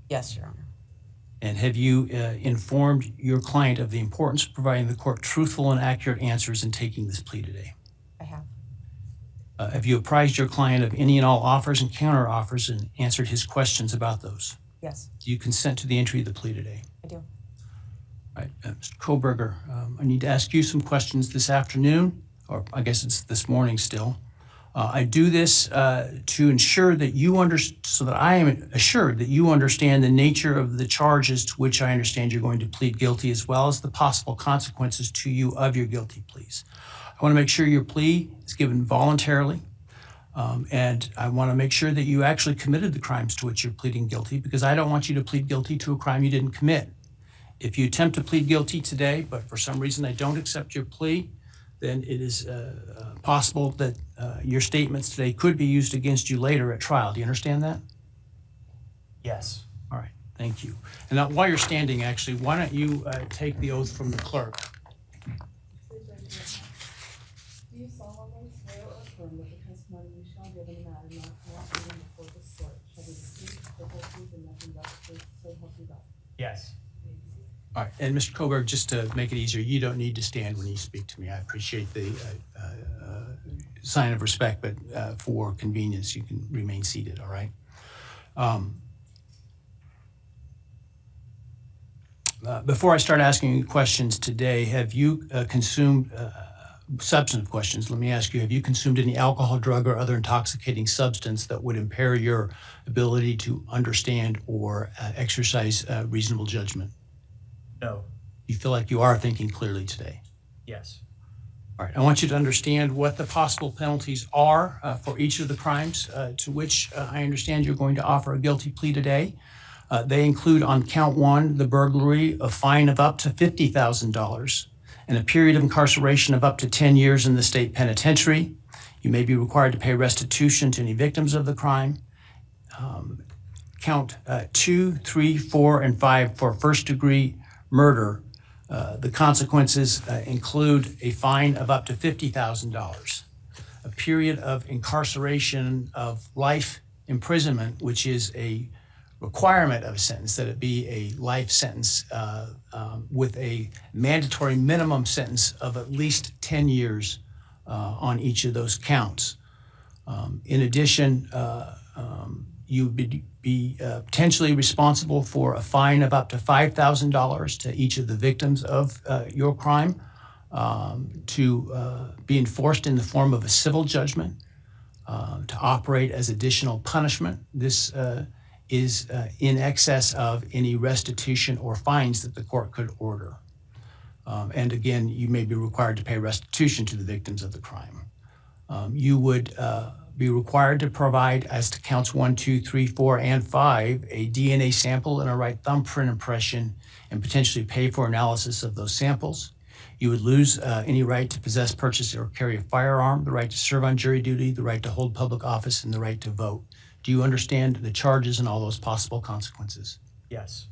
Yes, Your Honor. And have you informed your client of the importance of providing the court truthful and accurate answers in taking this plea today? I have. Have you apprised your client of any and all offers and counter offers and answered his questions about those? Yes. Do you consent to the entry of the plea today? I do. All right, Mr. Kohberger, I need to ask you some questions this afternoon, or I guess it's this morning still. I do this to ensure that so that I am assured that you understand the nature of the charges to which I understand you're going to plead guilty, as well as the possible consequences to you of your guilty pleas. I want to make sure your plea is given voluntarily, and I want to make sure that you actually committed the crimes to which you're pleading guilty, because I don't want you to plead guilty to a crime you didn't commit. If you attempt to plead guilty today, but for some reason I don't accept your plea, then it is possible that your statements today could be used against you later at trial. Do you understand that? Yes. All right, thank you. And now, while you're standing, actually, why don't you take the oath from the clerk? Do you solemnly swear or affirm that the testimony you shall give in the matter not cooperating before this court shall be the truth, the whole truth, and nothing but the truth, so help you God? Yes. All right, and Mr. Kohberger, just to make it easier, you don't need to stand when you speak to me. I appreciate the sign of respect, but for convenience, you can remain seated, all right? Before I start asking you questions today, have you consumed, substantive questions, let me ask you, have you consumed any alcohol, drug, or other intoxicating substance that would impair your ability to understand or exercise reasonable judgment? No. You feel like you are thinking clearly today? Yes. All right, I want you to understand what the possible penalties are for each of the crimes to which I understand you're going to offer a guilty plea today. They include on count one, the burglary, a fine of up to $50,000 and a period of incarceration of up to 10 years in the state penitentiary. You may be required to pay restitution to any victims of the crime. Count 2, 3, 4, and 5 for first-degree murder. The consequences include a fine of up to $50,000, a period of incarceration of life imprisonment, which is a requirement of a sentence, that it be a life sentence with a mandatory minimum sentence of at least 10 years on each of those counts. In addition, you would be potentially responsible for a fine of up to $5,000 to each of the victims of your crime to be enforced in the form of a civil judgment to operate as additional punishment. This is in excess of any restitution or fines that the court could order. And again, you may be required to pay restitution to the victims of the crime. You would be required to provide, as to counts 1, 2, 3, 4, and 5, a DNA sample and a right thumbprint impression, and potentially pay for analysis of those samples. You would lose any right to possess, purchase, or carry a firearm, the right to serve on jury duty, the right to hold public office, and the right to vote. Do you understand the charges and all those possible consequences? Yes.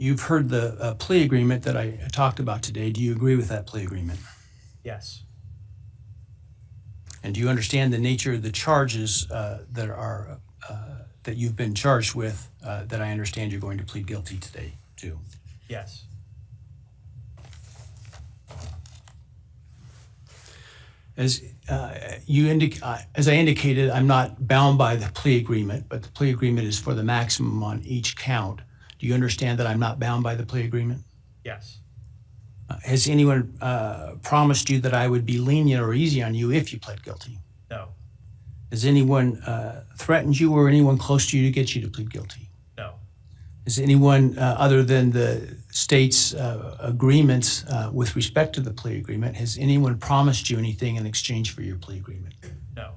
You've heard the plea agreement that I talked about today. Do you agree with that plea agreement? Yes. And do you understand the nature of the charges that you've been charged with that I understand you're going to plead guilty today to? Yes. As I indicated, I'm not bound by the plea agreement, but the plea agreement is for the maximum on each count. Do you understand that I'm not bound by the plea agreement? Yes. Has anyone promised you that I would be lenient or easy on you if you pled guilty? No. Has anyone threatened you or anyone close to you to get you to plead guilty? No. Has anyone other than the state's agreements with respect to the plea agreement, has anyone promised you anything in exchange for your plea agreement? No.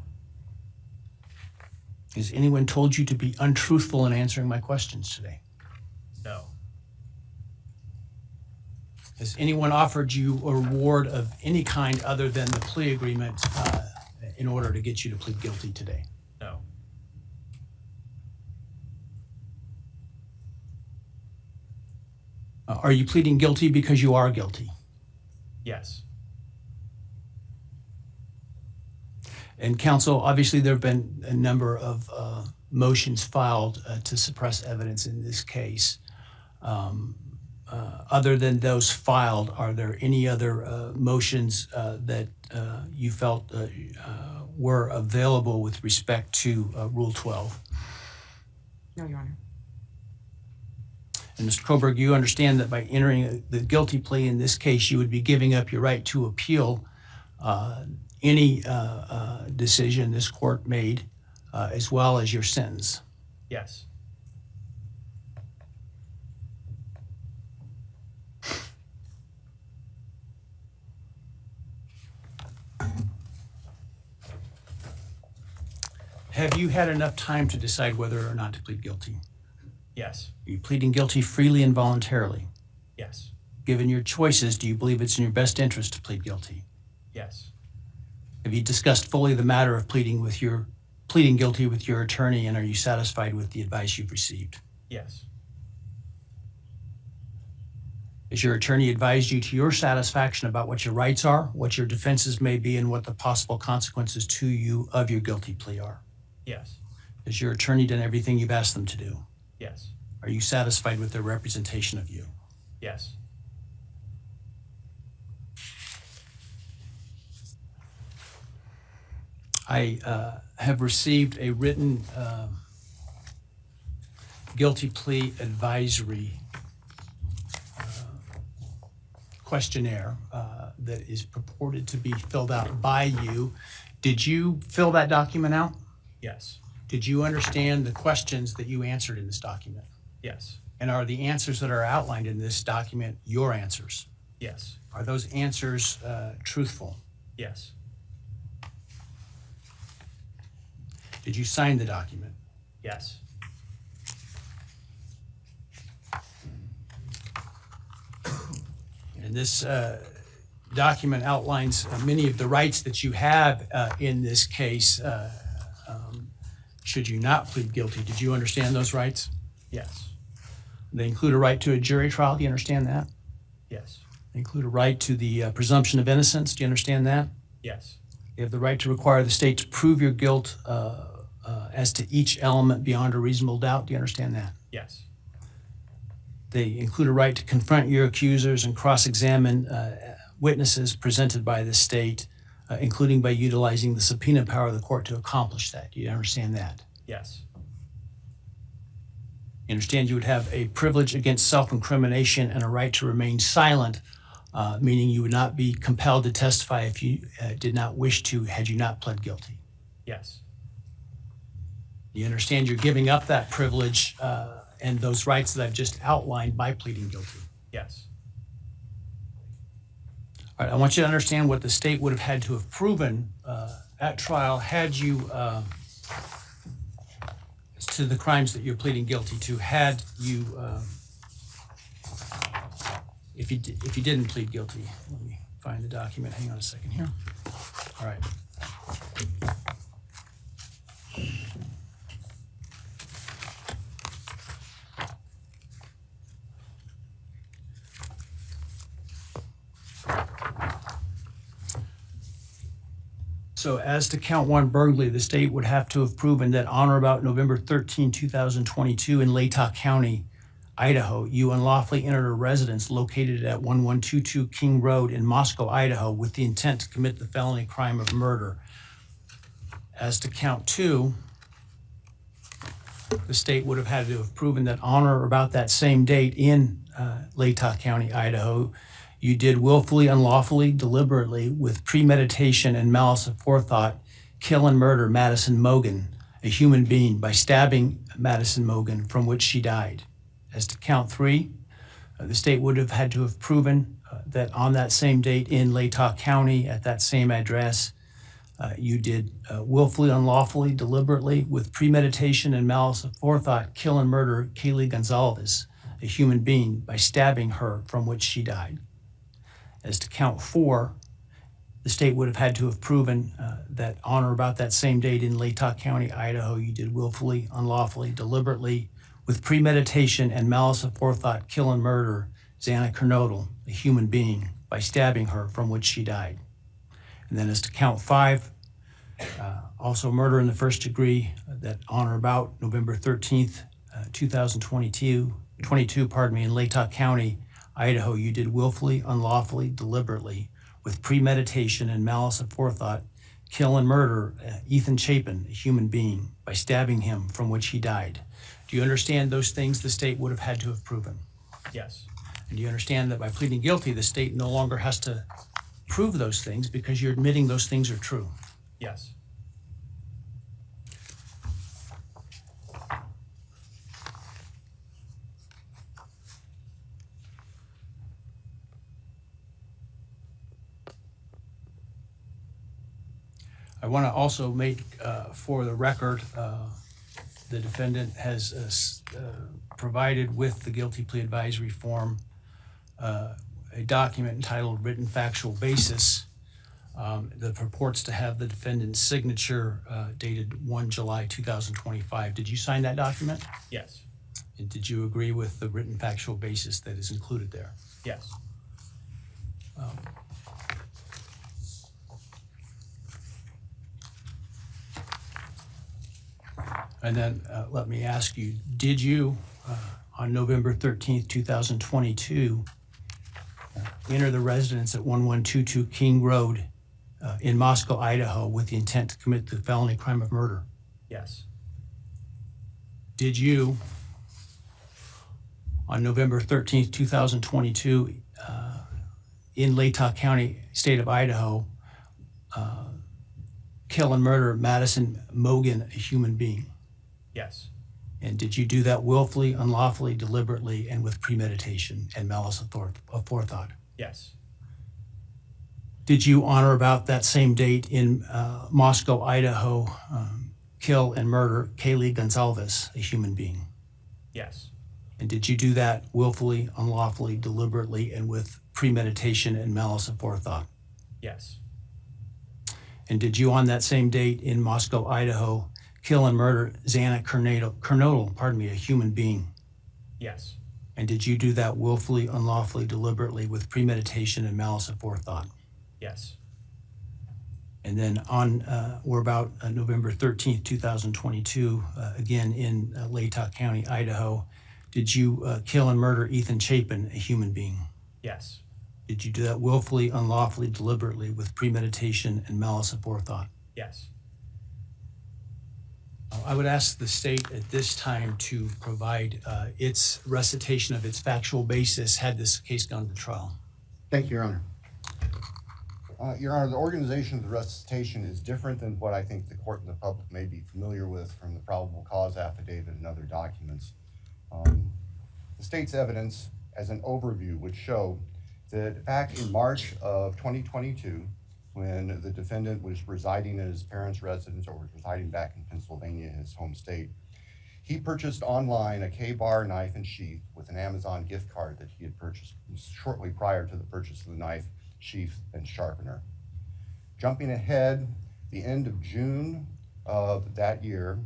Has anyone told you to be untruthful in answering my questions today? No. Has anyone offered you a reward of any kind other than the plea agreement in order to get you to plead guilty today? No. Are you pleading guilty because you are guilty? Yes. And counsel, obviously there have been a number of motions filed to suppress evidence in this case. Other than those filed, are there any other motions that you felt were available with respect to Rule 12? No, Your Honor. And Mr. Kohberger, you understand that by entering the guilty plea in this case, you would be giving up your right to appeal any decision this court made, as well as your sentence? Yes. Have you had enough time to decide whether or not to plead guilty? Yes. Are you pleading guilty freely and voluntarily? Yes. Given your choices, do you believe it's in your best interest to plead guilty? Yes. Have you discussed fully the matter of pleading guilty with your attorney, and are you satisfied with the advice you've received? Yes. Has your attorney advised you to your satisfaction about what your rights are, what your defenses may be, and what the possible consequences to you of your guilty plea are? Yes. Has your attorney done everything you've asked them to do? Yes. Are you satisfied with their representation of you? Yes. I have received a written guilty plea advisory questionnaire that is purported to be filled out by you. Did you fill that document out? Yes. Did you understand the questions that you answered in this document? Yes. And are the answers that are outlined in this document your answers? Yes. Are those answers truthful? Yes. Did you sign the document? Yes. And this document outlines many of the rights that you have in this case. Should you not plead guilty, did you understand those rights? Yes. They include a right to a jury trial. Do you understand that? Yes. They include a right to the presumption of innocence. Do you understand that? Yes. You have the right to require the state to prove your guilt as to each element beyond a reasonable doubt. Do you understand that? Yes. They include a right to confront your accusers and cross-examine witnesses presented by the state, including by utilizing the subpoena power of the court to accomplish that. Do you understand that? Yes. You understand you would have a privilege against self-incrimination and a right to remain silent, meaning you would not be compelled to testify if you did not wish to, had you not pled guilty. Yes. You understand you're giving up that privilege and those rights that I've just outlined by pleading guilty. Yes. All right, I want you to understand what the state would have had to have proven at trial had you, to the crimes that you're pleading guilty to, had you, if you didn't plead guilty. Let me find the document. Hang on a second here. All right. So as to count one burglary, the state would have to have proven that on or about November 13, 2022 in Latah County, Idaho, you unlawfully entered a residence located at 1122 King Road in Moscow, Idaho, with the intent to commit the felony crime of murder. As to count two, the state would have had to have proven that on or about that same date in Latah County, Idaho, you did willfully, unlawfully, deliberately, with premeditation and malice aforethought, kill and murder Madison Mogan, a human being, by stabbing Madison Mogan, from which she died. As to count three, the state would have had to have proven that on that same date in Latah County, at that same address, you did willfully, unlawfully, deliberately, with premeditation and malice aforethought, kill and murder Kaylee Gonzalez, a human being, by stabbing her, from which she died. As to count 4, the state would have had to have proven that on or about that same date in Latah County, Idaho, you did willfully, unlawfully, deliberately, with premeditation and malice aforethought, kill and murder Xana Kernodle, a human being, by stabbing her, from which she died. And then as to count 5, also murder in the first degree, that on or about November 13th, 2022, in Latah County, Idaho, you did willfully, unlawfully, deliberately, with premeditation and malice aforethought, kill and murder Ethan Chapin, a human being, by stabbing him, from which he died. Do you understand those things the state would have had to have proven? Yes. And do you understand that by pleading guilty, the state no longer has to prove those things because you're admitting those things are true? Yes. I want to also make, for the record, the defendant has provided with the guilty plea advisory form a document entitled Written Factual Basis that purports to have the defendant's signature dated 1 July 2025. Did you sign that document? Yes. And did you agree with the written factual basis that is included there? Yes. And then let me ask you, did you, on November 13th, 2022, enter the residence at 1122 King Road in Moscow, Idaho, with the intent to commit the felony crime of murder? Yes. Did you, on November 13th, 2022, in Latah County, state of Idaho, kill and murder Madison Mogan, a human being? Yes. And did you do that willfully, unlawfully, deliberately, and with premeditation and malice aforethought? Yes. Did you, on or about that same date in Moscow, Idaho, kill and murder Kaylee Gonzalez, a human being? Yes. And did you do that willfully, unlawfully, deliberately, and with premeditation and malice aforethought? Yes. And did you, on that same date in Moscow, Idaho, kill and murder Xana Kernodle, a human being? Yes. And did you do that willfully, unlawfully, deliberately, with premeditation and malice aforethought? Yes. And then on or about November 13th, 2022, again in Latah County, Idaho, did you kill and murder Ethan Chapin, a human being? Yes. Did you do that willfully, unlawfully, deliberately, with premeditation and malice aforethought? Yes. I would ask the state at this time to provide its recitation of its factual basis had this case gone to trial. Thank you, Your Honor. Your Honor, the organization of the recitation is different than what I think the court and the public may be familiar with from the probable cause affidavit and other documents. The state's evidence, as an overview, would show that back in March of 2022, when the defendant was residing in his parents' residence or was residing back in Pennsylvania, his home state, he purchased online a K-bar knife and sheath with an Amazon gift card that he had purchased shortly prior to the purchase of the knife, sheath, and sharpener. Jumping ahead, the end of June of that year,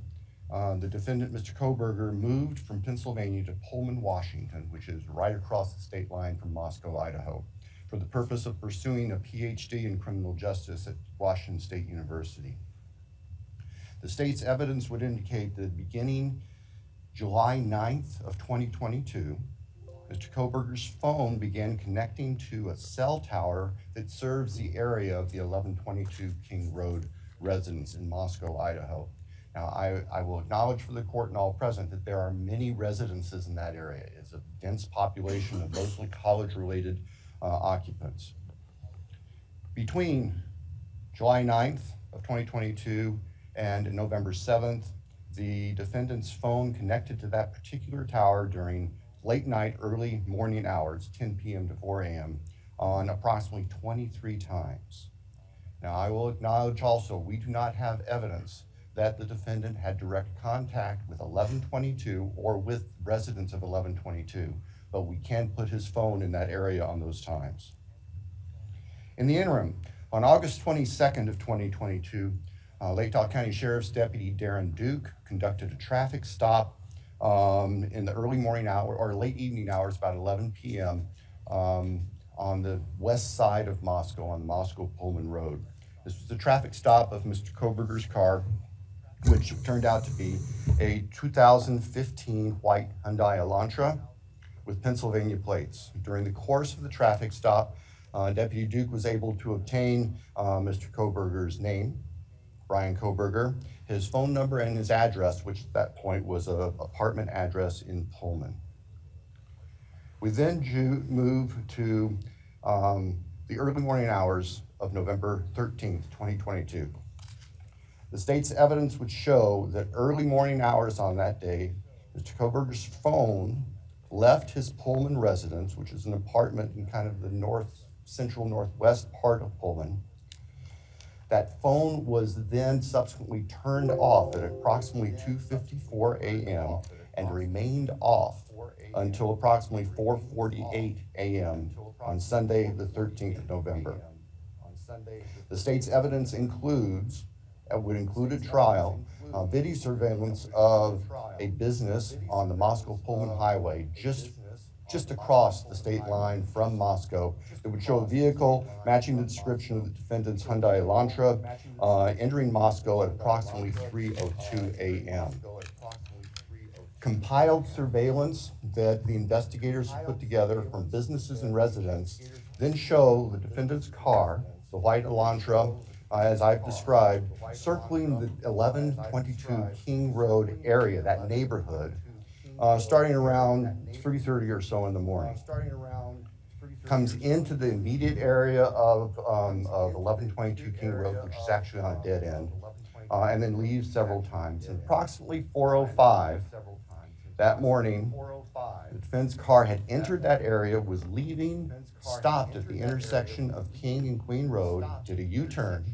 the defendant, Mr. Kohberger, moved from Pennsylvania to Pullman, Washington, which is right across the state line from Moscow, Idaho, for the purpose of pursuing a PhD in criminal justice at Washington State University. The state's evidence would indicate that beginning July 9th of 2022, Mr. Kohberger's phone began connecting to a cell tower that serves the area of the 1122 King Road residence in Moscow, Idaho. Now, I will acknowledge for the court and all present that there are many residences in that area. It's a dense population of mostly college-related occupants. Between July 9th of 2022 and November 7th, the defendant's phone connected to that particular tower during late night, early morning hours, 10 p.m. to 4 a.m., on approximately 23 times. Now, I will acknowledge also, we do not have evidence that the defendant had direct contact with 1122 or with residents of 1122, but we can put his phone in that area on those times. In the interim, on August 22nd of 2022, Lake Tahoe County Sheriff's Deputy Darren Duke conducted a traffic stop in the early morning hour or late evening hours, about 11 p.m. On the west side of Moscow, on the Moscow-Pullman Road. This was the traffic stop of Mr. Kohberger's car, which turned out to be a 2015 white Hyundai Elantra with Pennsylvania plates. During the course of the traffic stop, Deputy Duke was able to obtain Mr. Kohberger's name, Bryan Kohberger, his phone number, and his address, which at that point was an apartment address in Pullman. We then move to the early morning hours of November 13th, 2022. The state's evidence would show that early morning hours on that day, Mr. Kohberger's phone left his Pullman residence, which is an apartment in kind of the central northwest part of Pullman. That phone was then subsequently turned off at approximately 2:54 a.m. and remained off until approximately 4:48 a.m. on Sunday, the 13th of November. The state's evidence would include a trial, video surveillance of a business on the Moscow-Pullman Highway, just across the state line from Moscow. It would show a vehicle matching the description of the defendant's Hyundai Elantra entering Moscow at approximately 3:02 a.m. Compiled surveillance that the investigators put together from businesses and residents then show the defendant's car, the white Elantra, as I've described, circling the 1122 King Road area, that neighborhood, starting around 3:30 or so in the morning. Comes into the immediate area of 1122 King Road, which is actually on a dead end, and then leaves several times. And approximately 4:05 that morning, the defense car had entered that area, was leaving, stopped at the intersection of King and Queen Road, did a U-turn,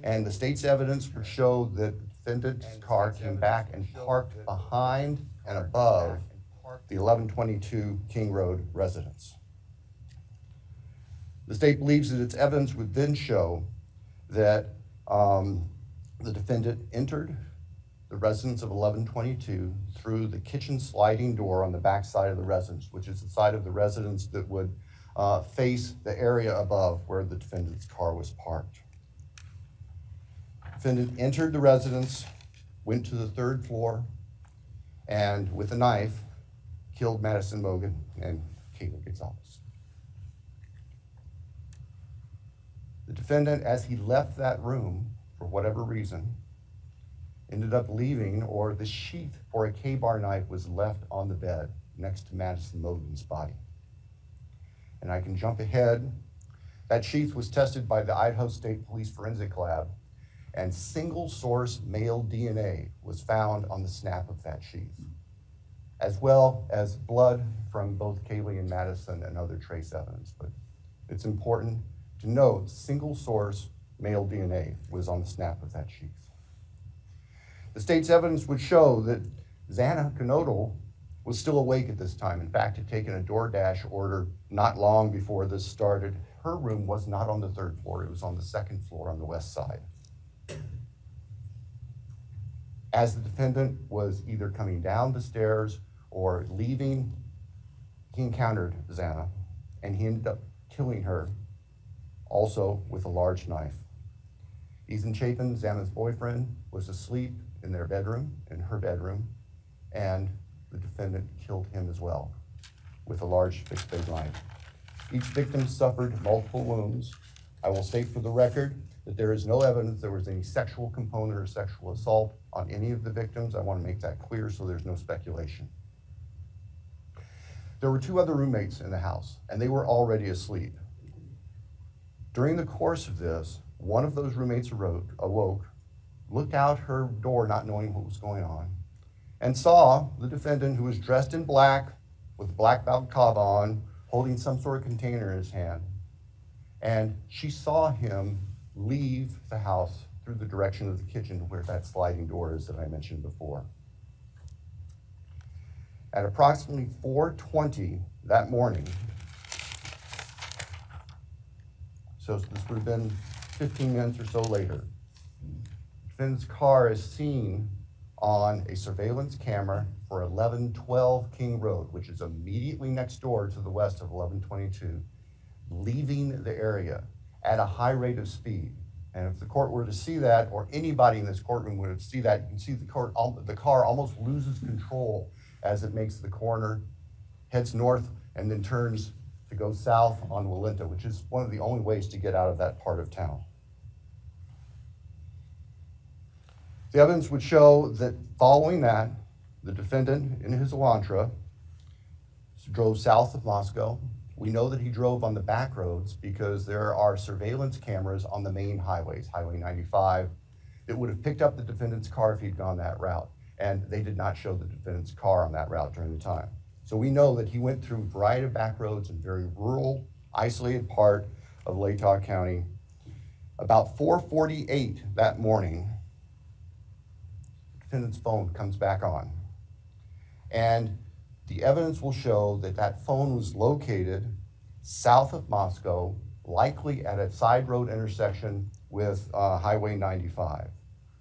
and the state's evidence would show that the defendant's car came back and parked behind and above the 1122 King Road residence. The state believes that its evidence would then show that the defendant entered the residence of 1122 through the kitchen sliding door on the back side of the residence, which is the side of the residence that would face the area above where the defendant's car was parked. The defendant entered the residence, went to the third floor, and with a knife, killed Madison Mogan and Caitlin Gonzalez. The defendant, as he left that room, for whatever reason, ended up leaving, or the sheath for a K-bar knife was left on the bed next to Madison Mogan's body. And I can jump ahead. That sheath was tested by the Idaho State Police Forensic Lab, and single source male DNA was found on the snap of that sheath, as well as blood from both Kaylee and Madison and other trace evidence. But it's important to note single source male DNA was on the snap of that sheath. The state's evidence would show that Xana Knodel was still awake at this time. In fact, had taken a DoorDash order not long before this started. Her room was not on the third floor, it was on the second floor on the west side. As the defendant was either coming down the stairs or leaving, he encountered Xana, and he ended up killing her, also with a large knife. Ethan Chapin, Xana's boyfriend, was asleep in their bedroom, in her bedroom, and the defendant killed him as well with a large fixed blade knife. Each victim suffered multiple wounds. I will state for the record that there is no evidence there was any sexual component or sexual assault on any of the victims. I want to make that clear so there's no speculation. There were two other roommates in the house, and they were already asleep. During the course of this, one of those roommates awoke, looked out her door not knowing what was going on, and saw the defendant, who was dressed in black with a black balaclava on, holding some sort of container in his hand. And she saw him leave the house through the direction of the kitchen where that sliding door is that I mentioned before. At approximately 4:20 that morning, So this would have been 15 minutes or so later. The defendant's car is seen on a surveillance camera for 1112 King Road, which is immediately next door to the west of 1122, leaving the area at a high rate of speed. And if the court were to see that, or anybody in this courtroom would see that, you can see the car almost loses control as it makes the corner, heads north, and then turns to go south on Walinta, which is one of the only ways to get out of that part of town. The evidence would show that following that, the defendant in his Elantra drove south of Moscow. We know that he drove on the back roads because there are surveillance cameras on the main highways, Highway 95, that would have picked up the defendant's car if he'd gone that route. And they did not show the defendant's car on that route during the time. So we know that he went through a variety of back roads in very rural, isolated part of Latah County. About 4:48 that morning, the defendant's phone comes back on. And the evidence will show that that phone was located south of Moscow, likely at a side road intersection with Highway 95.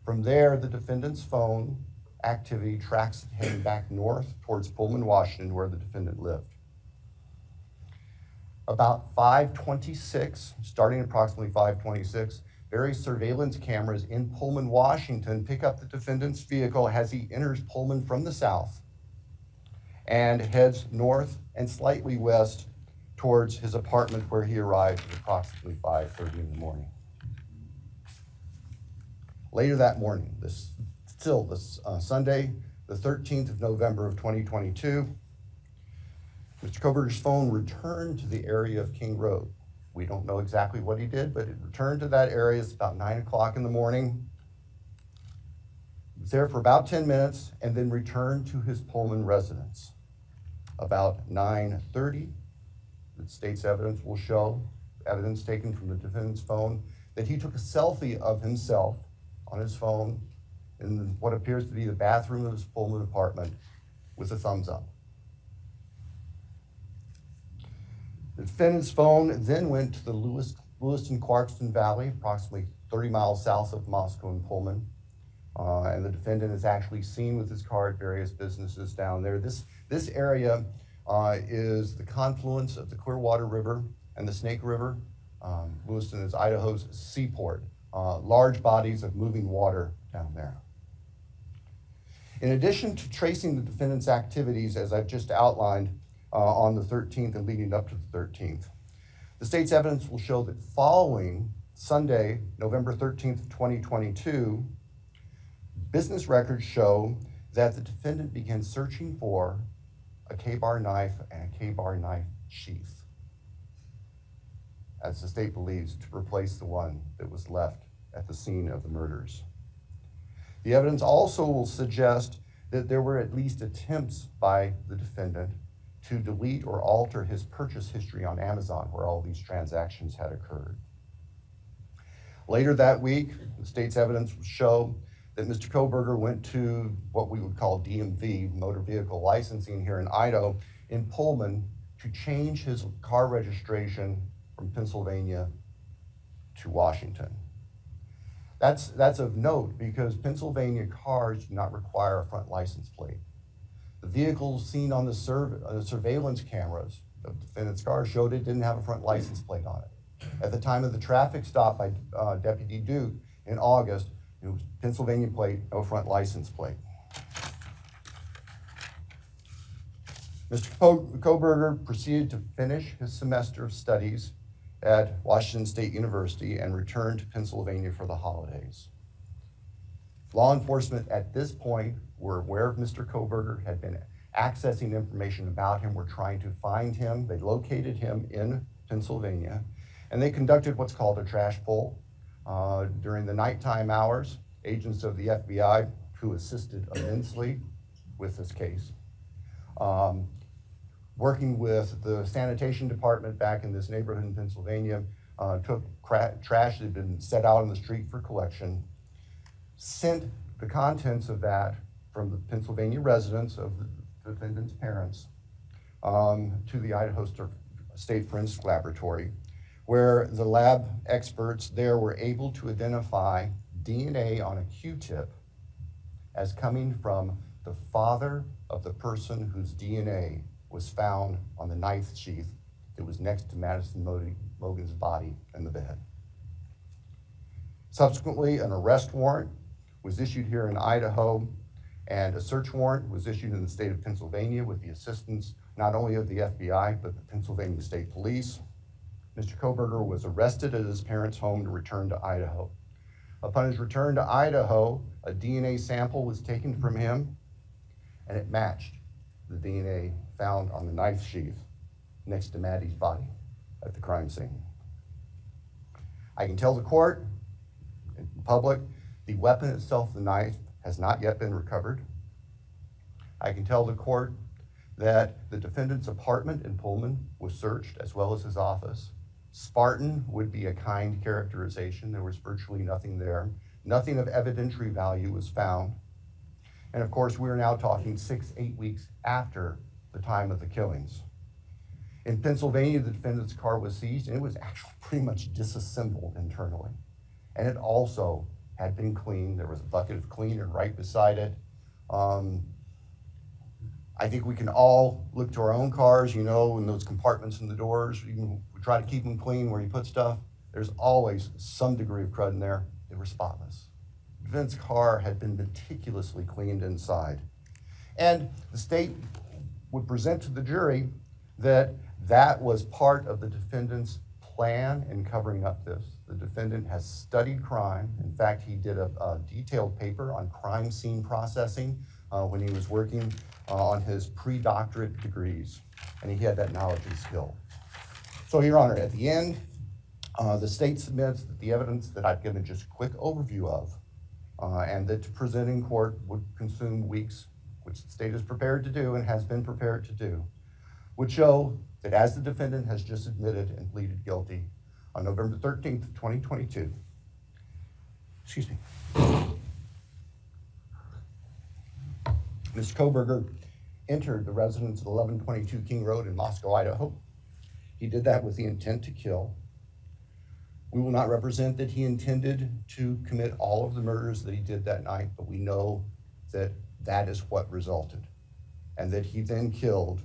From there, the defendant's phone activity tracks heading back north towards Pullman, Washington, where the defendant lived. About 5:26, starting approximately 5:26, various surveillance cameras in Pullman, Washington pick up the defendant's vehicle as he enters Pullman from the south and heads north and slightly west towards his apartment, where he arrived at approximately 5:30 in the morning. Later that morning, this Sunday, the 13th of November of 2022, Mr. Kohberger's phone returned to the area of King Road. We don't know exactly what he did, but it returned to that area. It's about 9 o'clock in the morning. He was there for about 10 minutes and then returned to his Pullman residence. About 9:30, the state's evidence will show, evidence taken from the defendant's phone, that he took a selfie of himself on his phone in what appears to be the bathroom of his Pullman apartment with a thumbs up. The defendant's phone then went to the Lewiston-Clarkston Valley, approximately 30 miles south of Moscow and Pullman. And the defendant is actually seen with his car at various businesses down there. This area is the confluence of the Clearwater River and the Snake River. Lewiston is Idaho's seaport. Large bodies of moving water down there. In addition to tracing the defendant's activities, as I've just outlined, on the 13th and leading up to the 13th, the state's evidence will show that following Sunday, November 13th, 2022, business records show that the defendant began searching for a K-bar knife and a K-bar knife sheath, as the state believes, to replace the one that was left at the scene of the murders. The evidence also will suggest that there were at least attempts by the defendant to delete or alter his purchase history on Amazon, where all these transactions had occurred. Later that week, the state's evidence will show that Mr. Kohberger went to what we would call DMV, motor vehicle licensing here in Idaho, in Pullman, to change his car registration from Pennsylvania to Washington. That's of note because Pennsylvania cars do not require a front license plate. The vehicles seen on the surveillance cameras of the defendant's car showed it didn't have a front license plate on it. At the time of the traffic stop by Deputy Duke in August, it was Pennsylvania plate, no front license plate. Mr. Kohberger proceeded to finish his semester of studies at Washington State University and returned to Pennsylvania for the holidays. Law enforcement at this point were aware of Mr. Kohberger, had been accessing information about him, were trying to find him. They located him in Pennsylvania, and they conducted what's called a trash pull. During the nighttime hours, agents of the FBI, who assisted immensely with this case, working with the sanitation department back in this neighborhood in Pennsylvania, took trash that had been set out on the street for collection, sent the contents of that from the Pennsylvania residence of the defendant's parents to the Idaho State Forensic Laboratory, where the lab experts there were able to identify DNA on a Q-tip as coming from the father of the person whose DNA was found on the knife sheath that was next to Madison Mogan's body in the bed. Subsequently, an arrest warrant was issued here in Idaho, and a search warrant was issued in the state of Pennsylvania with the assistance not only of the FBI, but the Pennsylvania State Police. Mr. Kohberger was arrested at his parents' home to return to Idaho. Upon his return to Idaho, a DNA sample was taken from him, and it matched the DNA found on the knife sheath next to Maddie's body at the crime scene. I can tell the court and the public the weapon itself, the knife, has not yet been recovered. I can tell the court that the defendant's apartment in Pullman was searched, as well as his office. Spartan would be a kind characterization. There was virtually nothing there. Nothing of evidentiary value was found. And of course, we're now talking 6-8 weeks after the time of the killings. In Pennsylvania, the defendant's car was seized, and it was actually pretty much disassembled internally. And it also had been cleaned. There was a bucket of cleaner right beside it. I think we can all look to our own cars, you know, in those compartments in the doors. We try to keep them clean where you put stuff. There's always some degree of crud in there. They were spotless. The defendant's car had been meticulously cleaned inside. And the state would present to the jury that that was part of the defendant's plan in covering up this. The defendant has studied crime. In fact, he did a detailed paper on crime scene processing when he was working on his pre-doctorate degrees, and he had that knowledge and skill. So, Your Honor, at the end, the state submits that the evidence that I've given just a quick overview of, and that to present in court would consume weeks, which the state is prepared to do and has been prepared to do, would show that as the defendant has just admitted and pleaded guilty on November 13th, 2022, excuse me, Mr. Kohberger entered the residence of 1122 King Road in Moscow, Idaho. He did that with the intent to kill. We will not represent that he intended to commit all of the murders that he did that night, but we know that that is what resulted, and that he then killed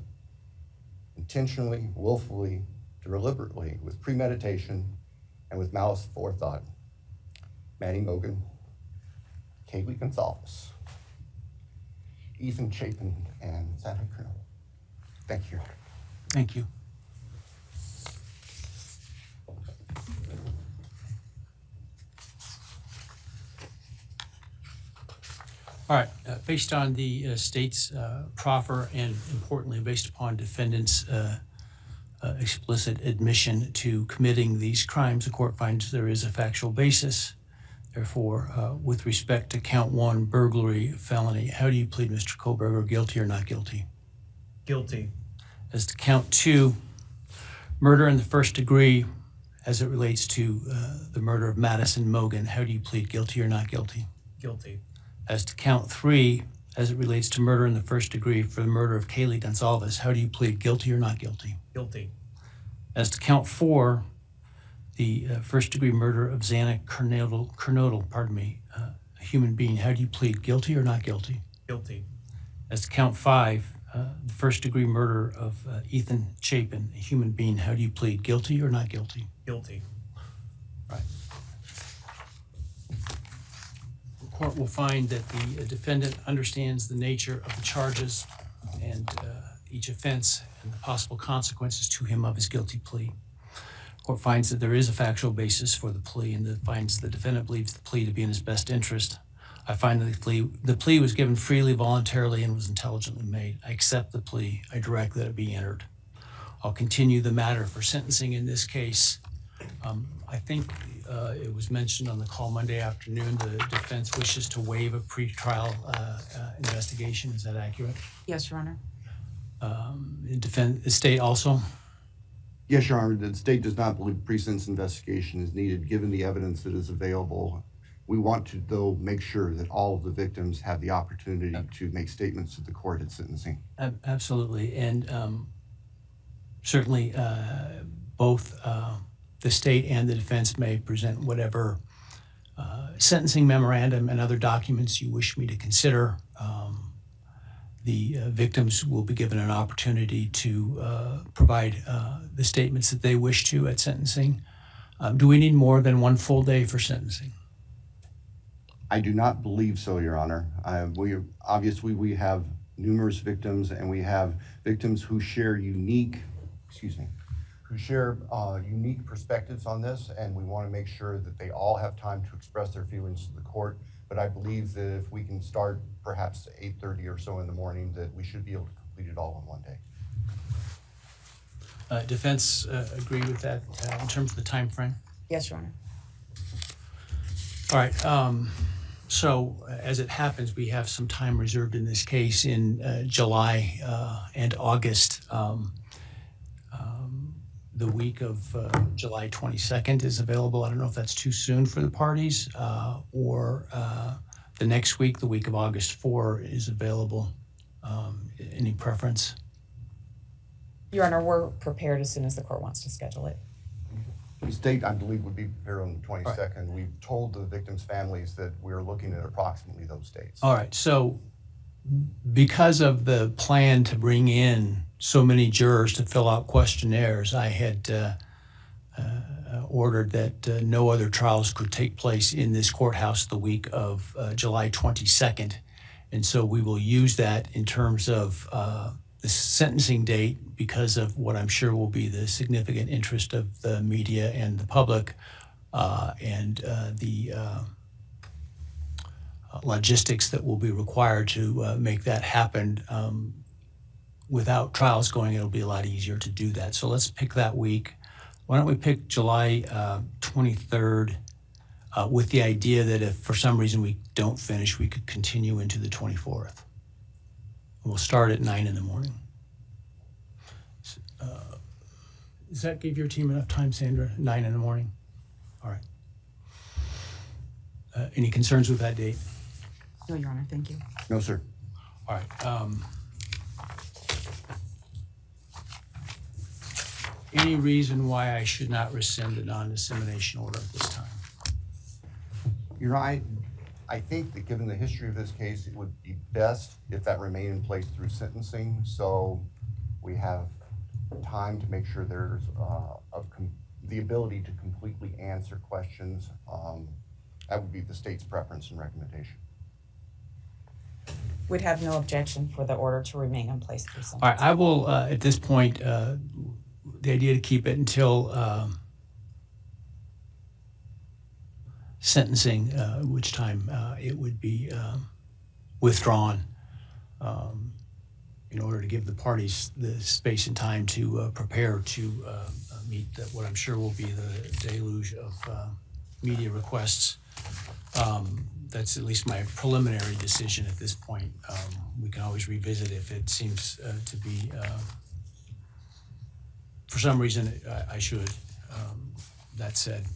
intentionally, willfully, deliberately, with premeditation, and with malice forethought, Maddie Mogan, Kaylee Gonzalez, Ethan Chapin, and Santa Cruz. Thank you. Thank you. All right, based on the state's proffer, and importantly, based upon defendant's explicit admission to committing these crimes, the court finds there is a factual basis. Therefore, with respect to count 1, burglary, felony, how do you plead, Mr. Kohberger, guilty or not guilty? Guilty. As to count 2, murder in the first degree, as it relates to the murder of Madison Mogan, how do you plead, guilty or not guilty? Guilty. As to count 3, as it relates to murder in the first degree for the murder of Kaylee Gonzalez, how do you plead, guilty or not guilty? Guilty. As to count 4, the first degree murder of Xana Kernodle, a human being, how do you plead, guilty or not guilty? Guilty. As to count 5, the first degree murder of Ethan Chapin, a human being, how do you plead, guilty or not guilty? Guilty. Right. The court will find that the defendant understands the nature of the charges and each offense and the possible consequences to him of his guilty plea. The court finds that there is a factual basis for the plea, and finds the defendant believes the plea to be in his best interest. I find that the plea was given freely, voluntarily, and was intelligently made. I accept the plea. I direct that it be entered. I'll continue the matter for sentencing in this case. I think it was mentioned on the call Monday afternoon, the defense wishes to waive a pretrial investigation. Is that accurate? Yes, Your Honor. The state also? Yes, Your Honor, the state does not believe pre-sentence investigation is needed given the evidence that is available. We want to, though, make sure that all of the victims have the opportunity to make statements to the court at sentencing. Absolutely, and certainly both the state and the defense may present whatever sentencing memorandum and other documents you wish me to consider. The victims will be given an opportunity to provide the statements that they wish to at sentencing. Do we need more than one full day for sentencing? I do not believe so, Your Honor. Obviously we have numerous victims, and we have victims who share unique perspectives on this, and we want to make sure that they all have time to express their feelings to the court. But I believe that if we can start perhaps 8:30 or so in the morning, that we should be able to complete it all in one day. Defense agree with that in terms of the time frame? Yes, Your Honor. All right. So as it happens, we have some time reserved in this case in July and August. The week of July 22nd is available. I don't know if that's too soon for the parties, or the next week, the week of August 4, is available. Any preference? Your Honor, we're prepared as soon as the court wants to schedule it. The state, I believe, would be prepared on the 22nd. Right. We've told the victims' families that we're looking at approximately those dates. All right. So because of the plan to bring in so many jurors to fill out questionnaires, I had ordered that no other trials could take place in this courthouse the week of July 22nd. And so we will use that in terms of the sentencing date, because of what I'm sure will be the significant interest of the media and the public, and the logistics that will be required to make that happen. Without trials going, it'll be a lot easier to do that. So let's pick that week. Why don't we pick July 23rd, with the idea that if for some reason we don't finish, we could continue into the 24th. We'll start at 9 in the morning. Does that give your team enough time, Sandra? 9 in the morning? All right. Any concerns with that date? No, Your Honor, thank you. No, sir. All right. Any reason why I should not rescind the non-dissemination order at this time? You're right. I think that given the history of this case, it would be best if that remained in place through sentencing, so we have time to make sure there's the ability to completely answer questions. That would be the state's preference and recommendation. We'd have no objection for the order to remain in place through sentencing. All right, I will, at this point, the idea to keep it until sentencing, which time it would be withdrawn, in order to give the parties the space and time to prepare to meet what I'm sure will be the deluge of media requests. That's at least my preliminary decision at this point. We can always revisit if it seems to be, for some reason, I should. That said,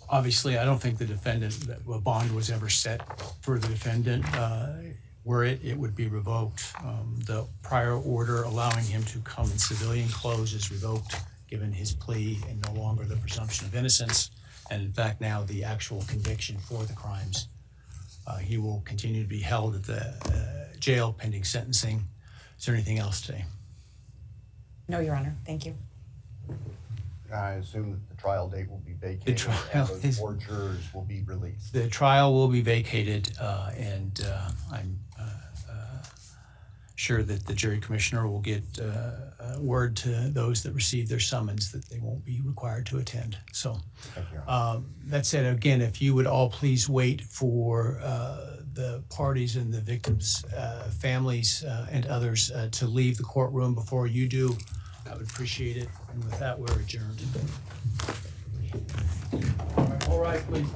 obviously, I don't think the defendant, a bond was ever set for the defendant. Were it would be revoked. The prior order allowing him to come in civilian clothes is revoked, given his plea and no longer the presumption of innocence. And in fact, now the actual conviction for the crimes. He will continue to be held at the jail pending sentencing. Is there anything else today? No, Your Honor. Thank you. I assume that the trial date will be vacated. The trial and those 4 jurors will be released. The trial will be vacated, and I'm sure that the jury commissioner will get word to those that receive their summons that they won't be required to attend. So that said, again, if you would all please wait for the parties and the victims' families and others to leave the courtroom before you do, I would appreciate it. And with that, we're adjourned. All right, please.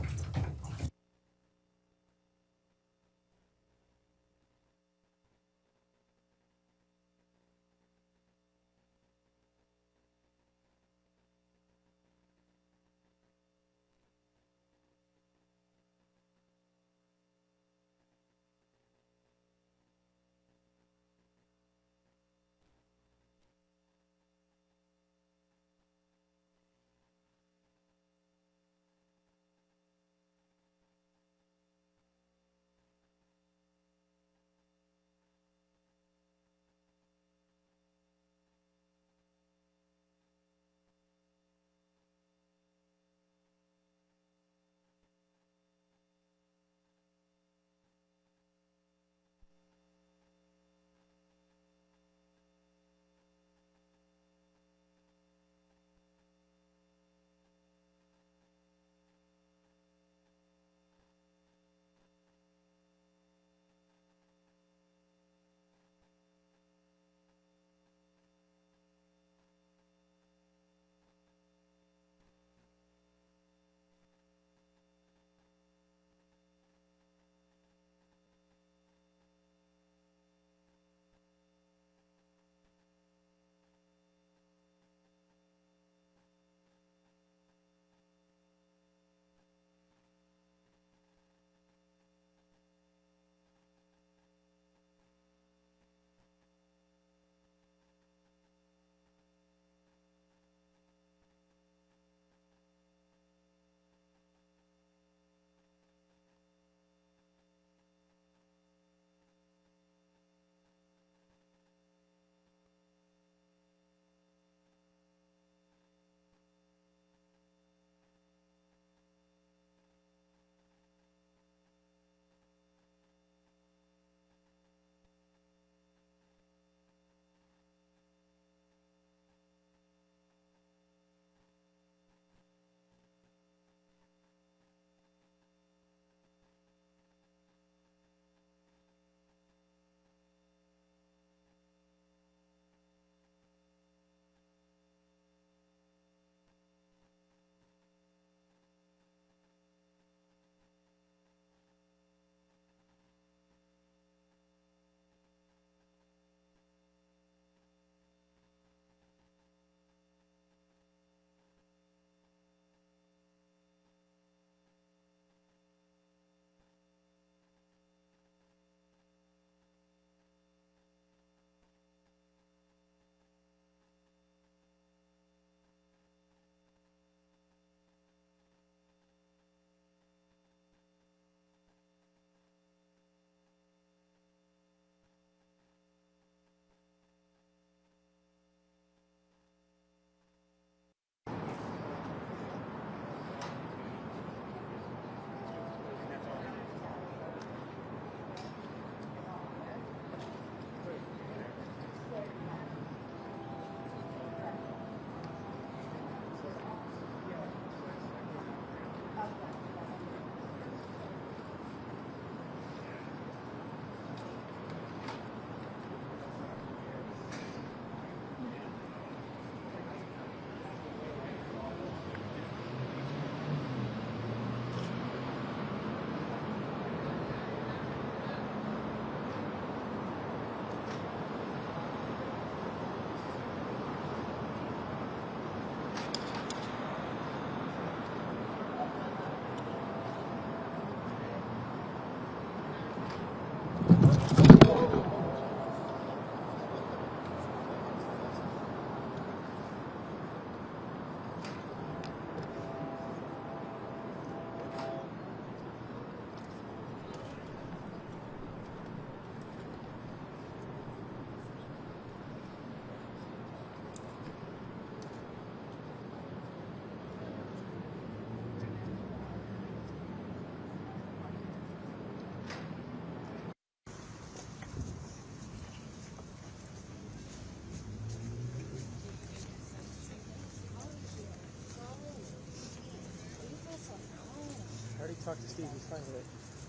talk to Steve. He's fine with it.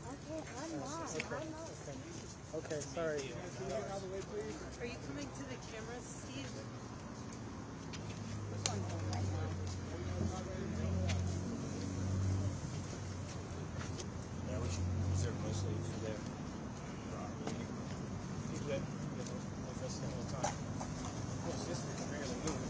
Okay, I'm not. I'm not. Okay, sorry. Are you coming to the camera, Steve? Yeah, we should reserve mostly for their property. People that with us the whole time. Well, sisters rarely move.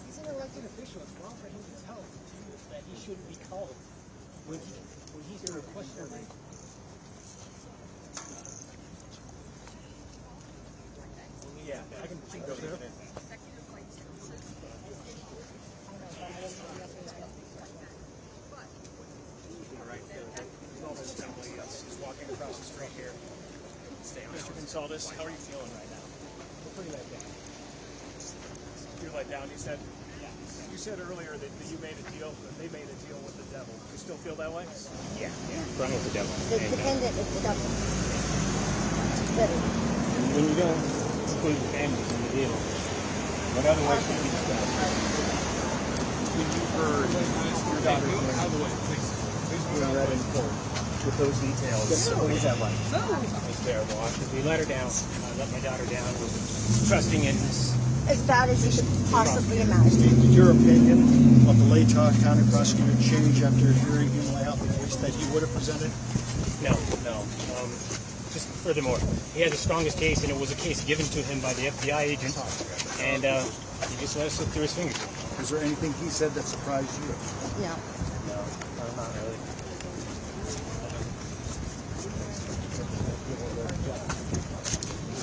He's an elected official. It's wrong for him to tell that he shouldn't be called when he's going to question everything. Yeah, I can go there. He's walking across the street here. Mr. Gonsalves, how are you feeling right now? We're pretty let down. You're let down. You said earlier that you made a deal, that they made a deal with the devil. You still feel that way? Yeah. Run with the devil. The defendant is the devil. When you don't include the families in the deal, what other ways can you discuss? When you heard your daughter's name being read in court with those details, what was that like? It was terrible. Because we let her down. I let my daughter down. Trusting in this. As bad as you could possibly imagine. Did your opinion of the Latah County prosecutor change after hearing him lay out the case that you would have presented? No. Just furthermore, he has the strongest case, and it was a case given to him by the FBI agent, and he just let us slip through his fingers. Is there anything he said that surprised you? No. No, not really.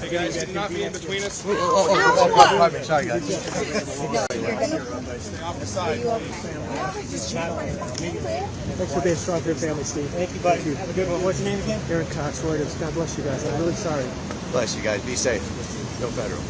Hey guys, can you not be in between us? Sorry, guys. Thanks for being strong for your family, Steve. Thank you, buddy. Have a good one. What's your name again? Aaron Cox, Reuters. God bless you guys. I'm really sorry. Bless you guys. Be safe. Go federal.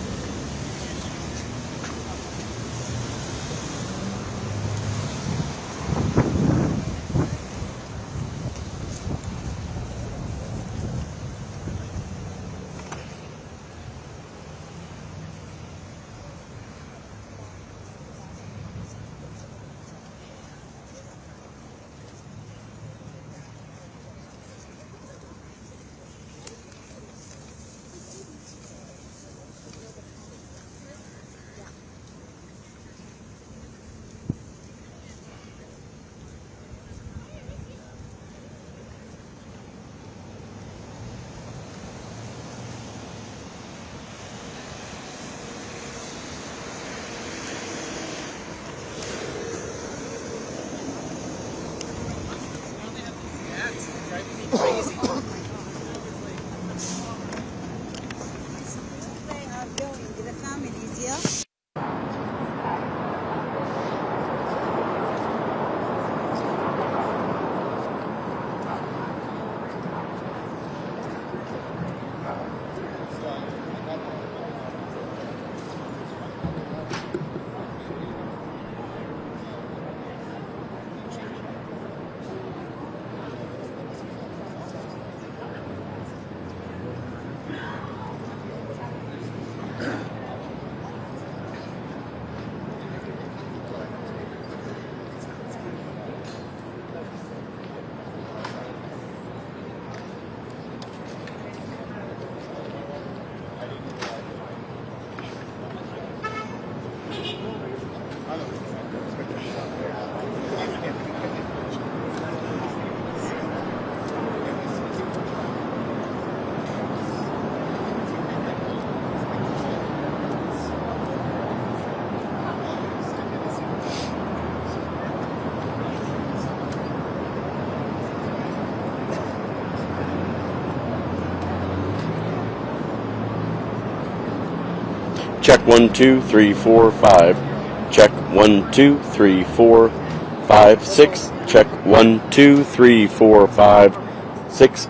Crazy. They are going to the families, yeah? Check 1 2 3 4 5. Check 1 2 3 4 5 6. Check 1 2 3 4 5 6.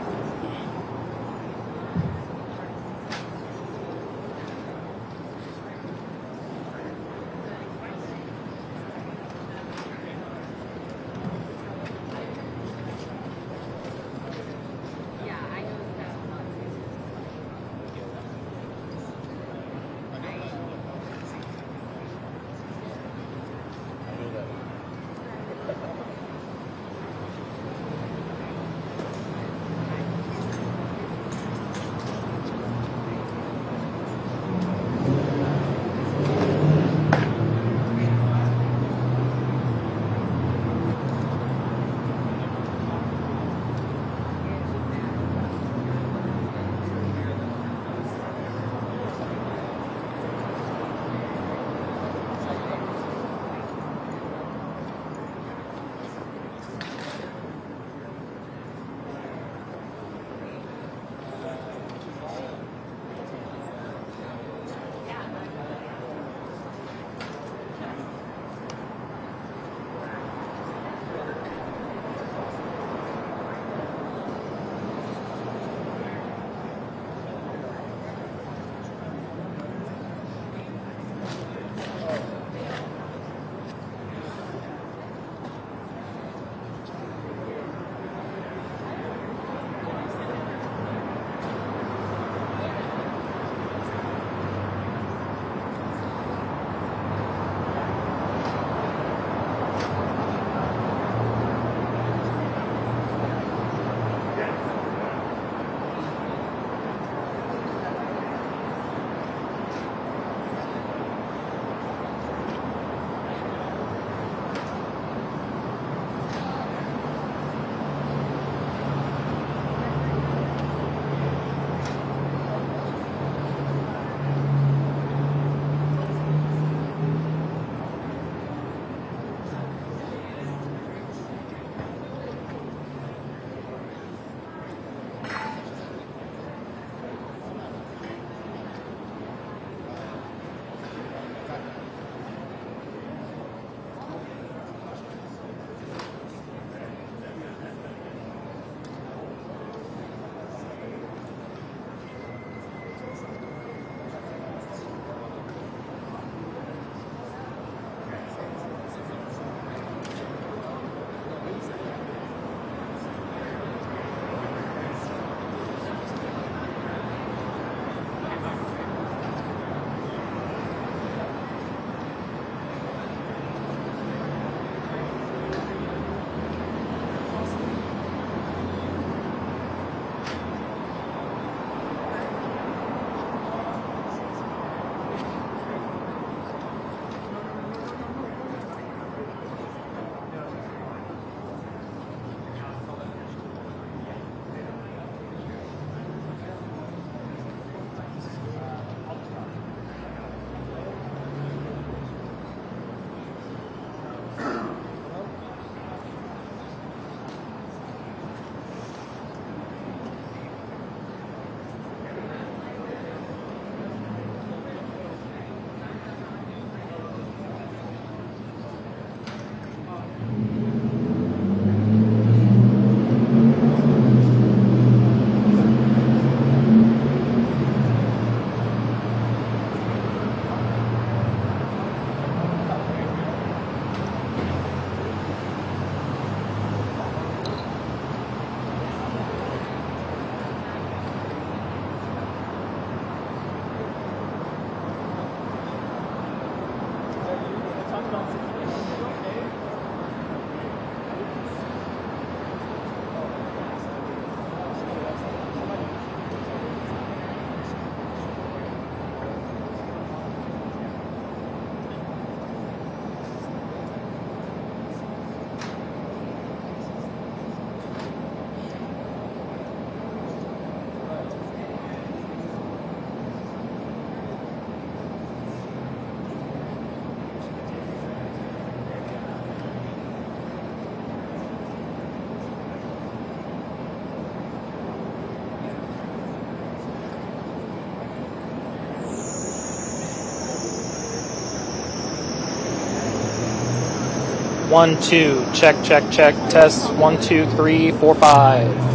1, 2. Check, check, check. Test 1, 2, 3, 4, 5.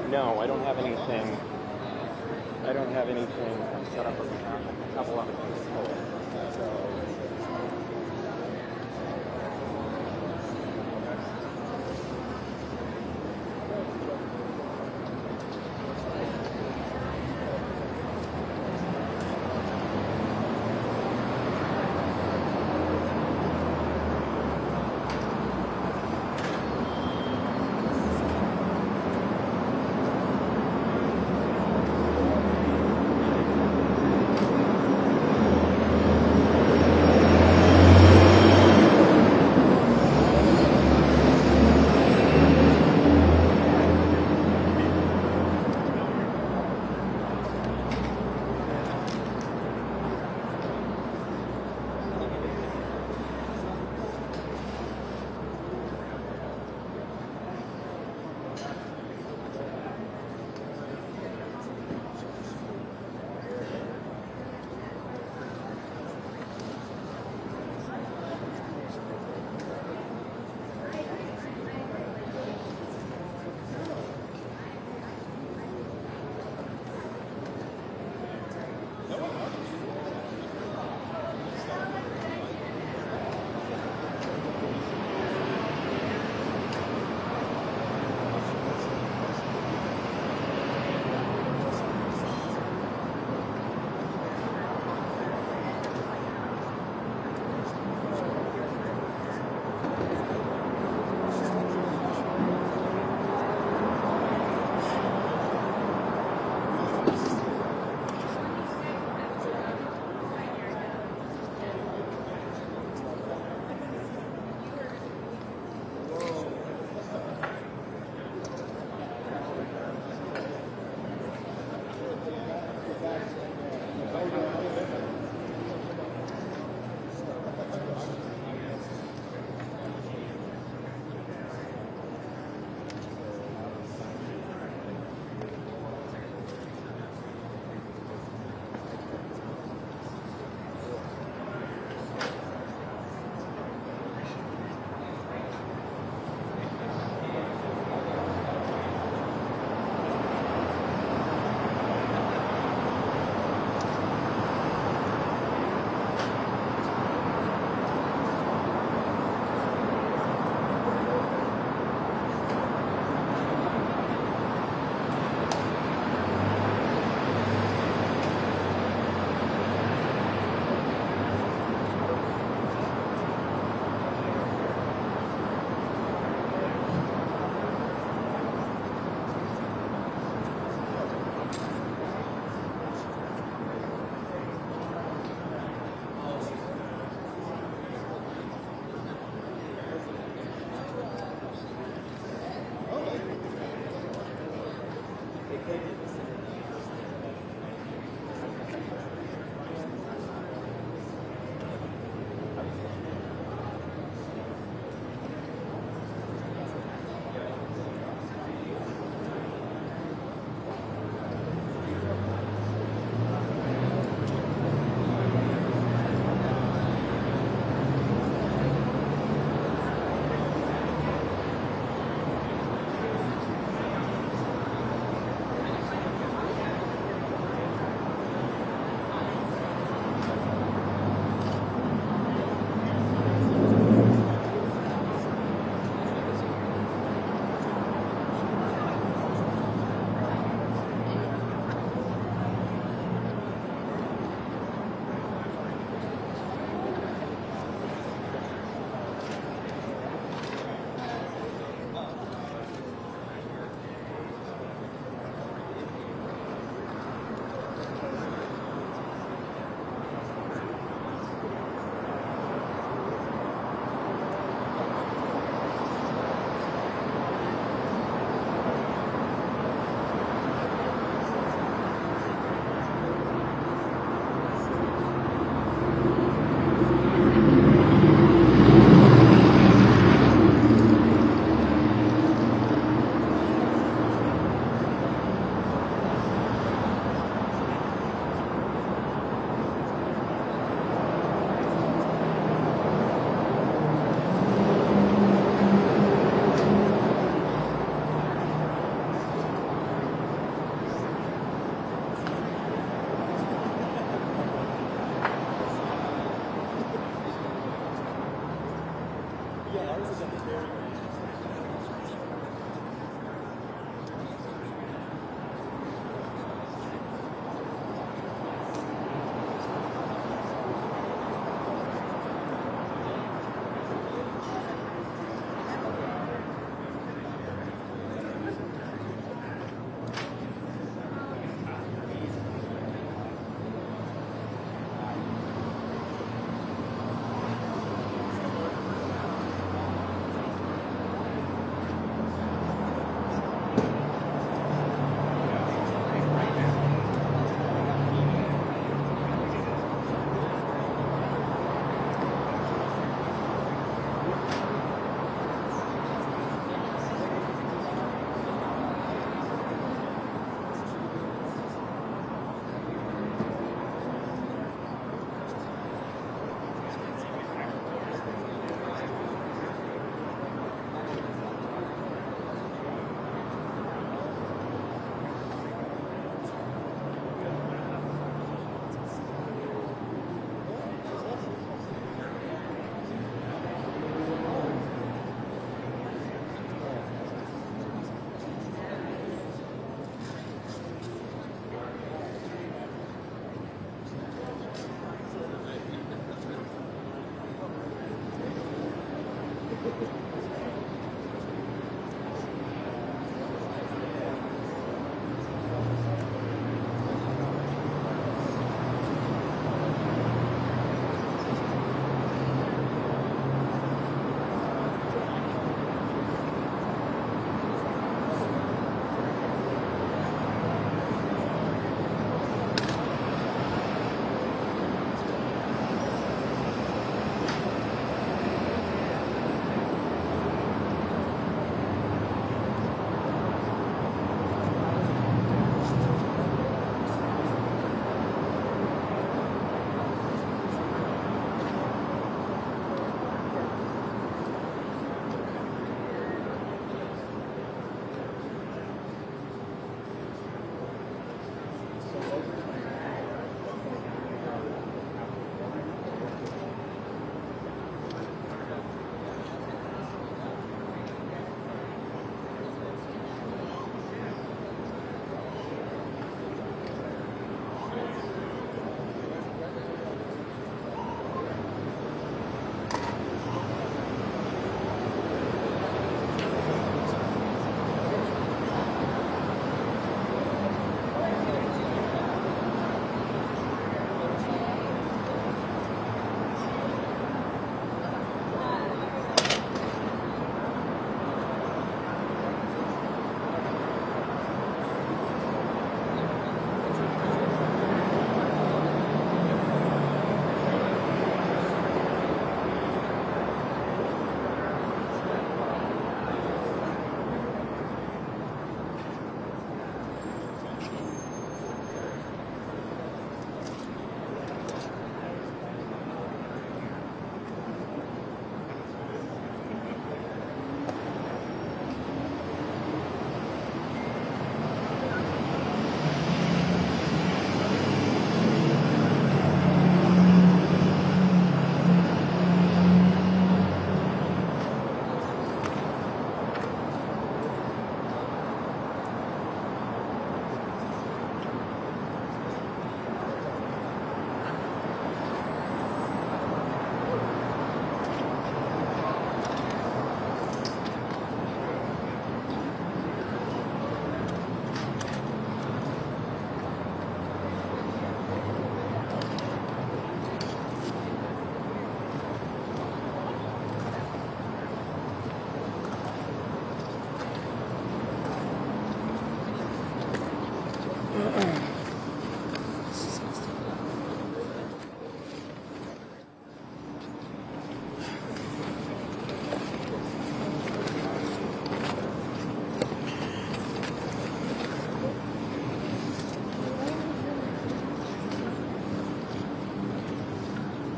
No, I don't have anything. I don't have anything set up right now. A couple other things to pull.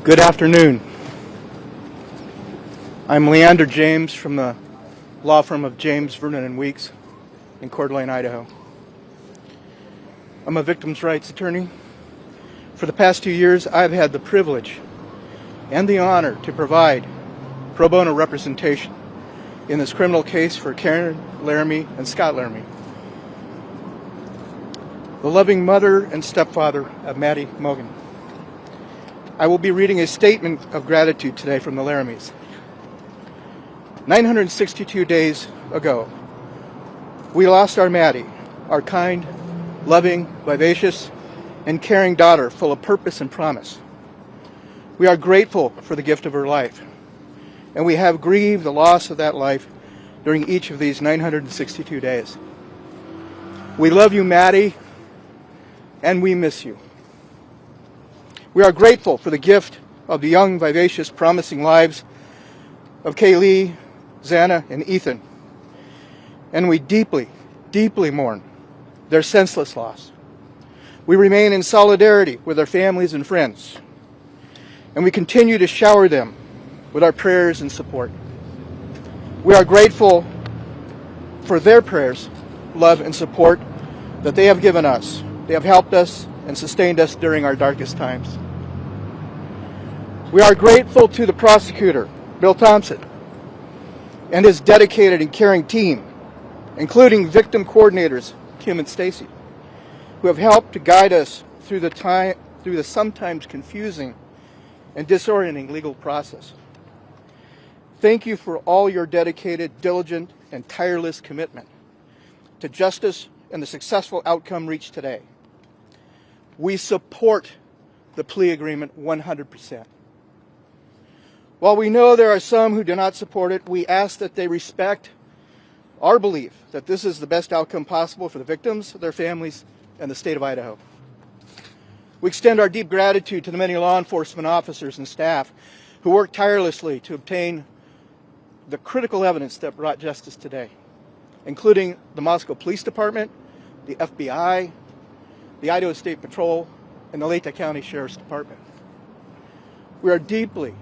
Good afternoon. I'm Leander James from the law firm of James, Vernon and Weeks in Coeur d'Alene, Idaho. I'm a victims' rights attorney. For the past 2 years, I've had the privilege and the honor to provide pro bono representation in this criminal case for Karen Laramie and Scott Laramie, the loving mother and stepfather of Maddie Mogan. I will be reading a statement of gratitude today from the Laramies. 962 days ago, we lost our Maddie, our kind, loving, vivacious, and caring daughter full of purpose and promise. We are grateful for the gift of her life, and we have grieved the loss of that life during each of these 962 days. We love you, Maddie, and we miss you. We are grateful for the gift of the young, vivacious, promising lives of Kaylee, Xana, and Ethan. And we deeply, deeply mourn their senseless loss. We remain in solidarity with their families and friends, and we continue to shower them with our prayers and support. We are grateful for their prayers, love, and support that they have given us. They have helped us and sustained us during our darkest times. We are grateful to the prosecutor, Bill Thompson, and his dedicated and caring team, including victim coordinators, Kim and Stacy, who have helped to guide us through the sometimes confusing and disorienting legal process. Thank you for all your dedicated, diligent, and tireless commitment to justice and the successful outcome reached today. We support the plea agreement 100%. While we know there are some who do not support it, we ask that they respect our belief that this is the best outcome possible for the victims, their families, and the state of Idaho. We extend our deep gratitude to the many law enforcement officers and staff who worked tirelessly to obtain the critical evidence that brought justice today, including the Moscow Police Department, the FBI, the Idaho State Patrol, and the Lehigh County Sheriff's Department. We are deeply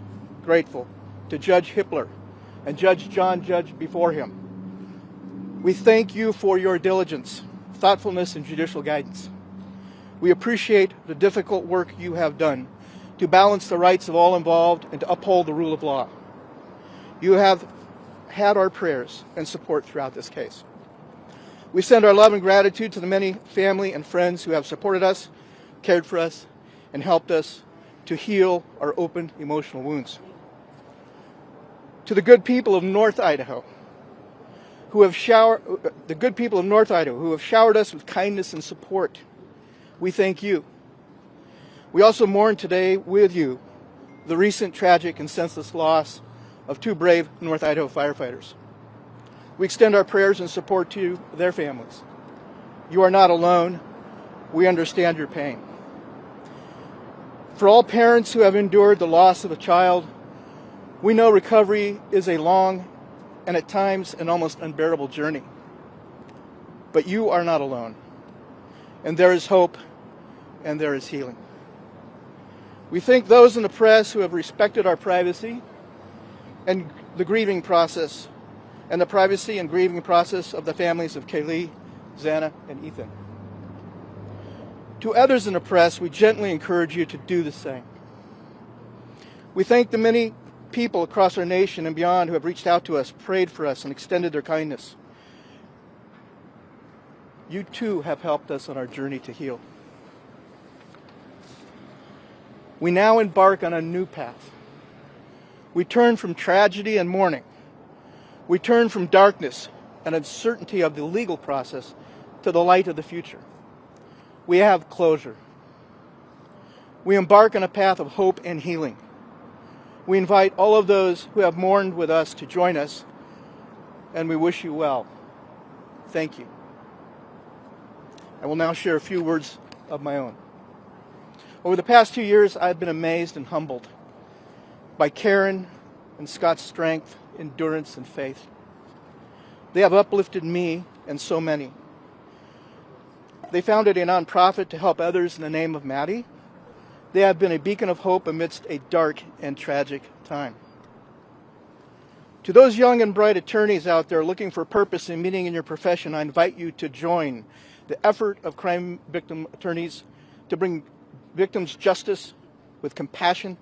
grateful to Judge Hippler and Judge John Judge before him. We thank you for your diligence, thoughtfulness, and judicial guidance. We appreciate the difficult work you have done to balance the rights of all involved and to uphold the rule of law. You have had our prayers and support throughout this case. We send our love and gratitude to the many family and friends who have supported us, cared for us, and helped us to heal our open emotional wounds. To the good people of North Idaho, who have showered us with kindness and support, we thank you. We also mourn today with you the recent tragic and senseless loss of two brave North Idaho firefighters. We extend our prayers and support to their families. You are not alone. We understand your pain. For all parents who have endured the loss of a child, we know recovery is a long and at times an almost unbearable journey. But you are not alone. And there is hope and there is healing. We thank those in the press who have respected our privacy and the grieving process, and the privacy and grieving process of the families of Kaylee, Xana, and Ethan. To others in the press, we gently encourage you to do the same. We thank the many people across our nation and beyond who have reached out to us, prayed for us, and extended their kindness. You too have helped us on our journey to heal. We now embark on a new path. We turn from tragedy and mourning. We turn from darkness and uncertainty of the legal process to the light of the future. We have closure. We embark on a path of hope and healing. We invite all of those who have mourned with us to join us, and we wish you well. Thank you. I will now share a few words of my own. Over the past 2 years, I've been amazed and humbled by Karen and Scott's strength, endurance, and faith. They have uplifted me and so many. They founded a nonprofit to help others in the name of Maddie. They have been a beacon of hope amidst a dark and tragic time. To those young and bright attorneys out there looking for purpose and meaning in your profession, I invite you to join the effort of crime victim attorneys to bring victims justice with compassion,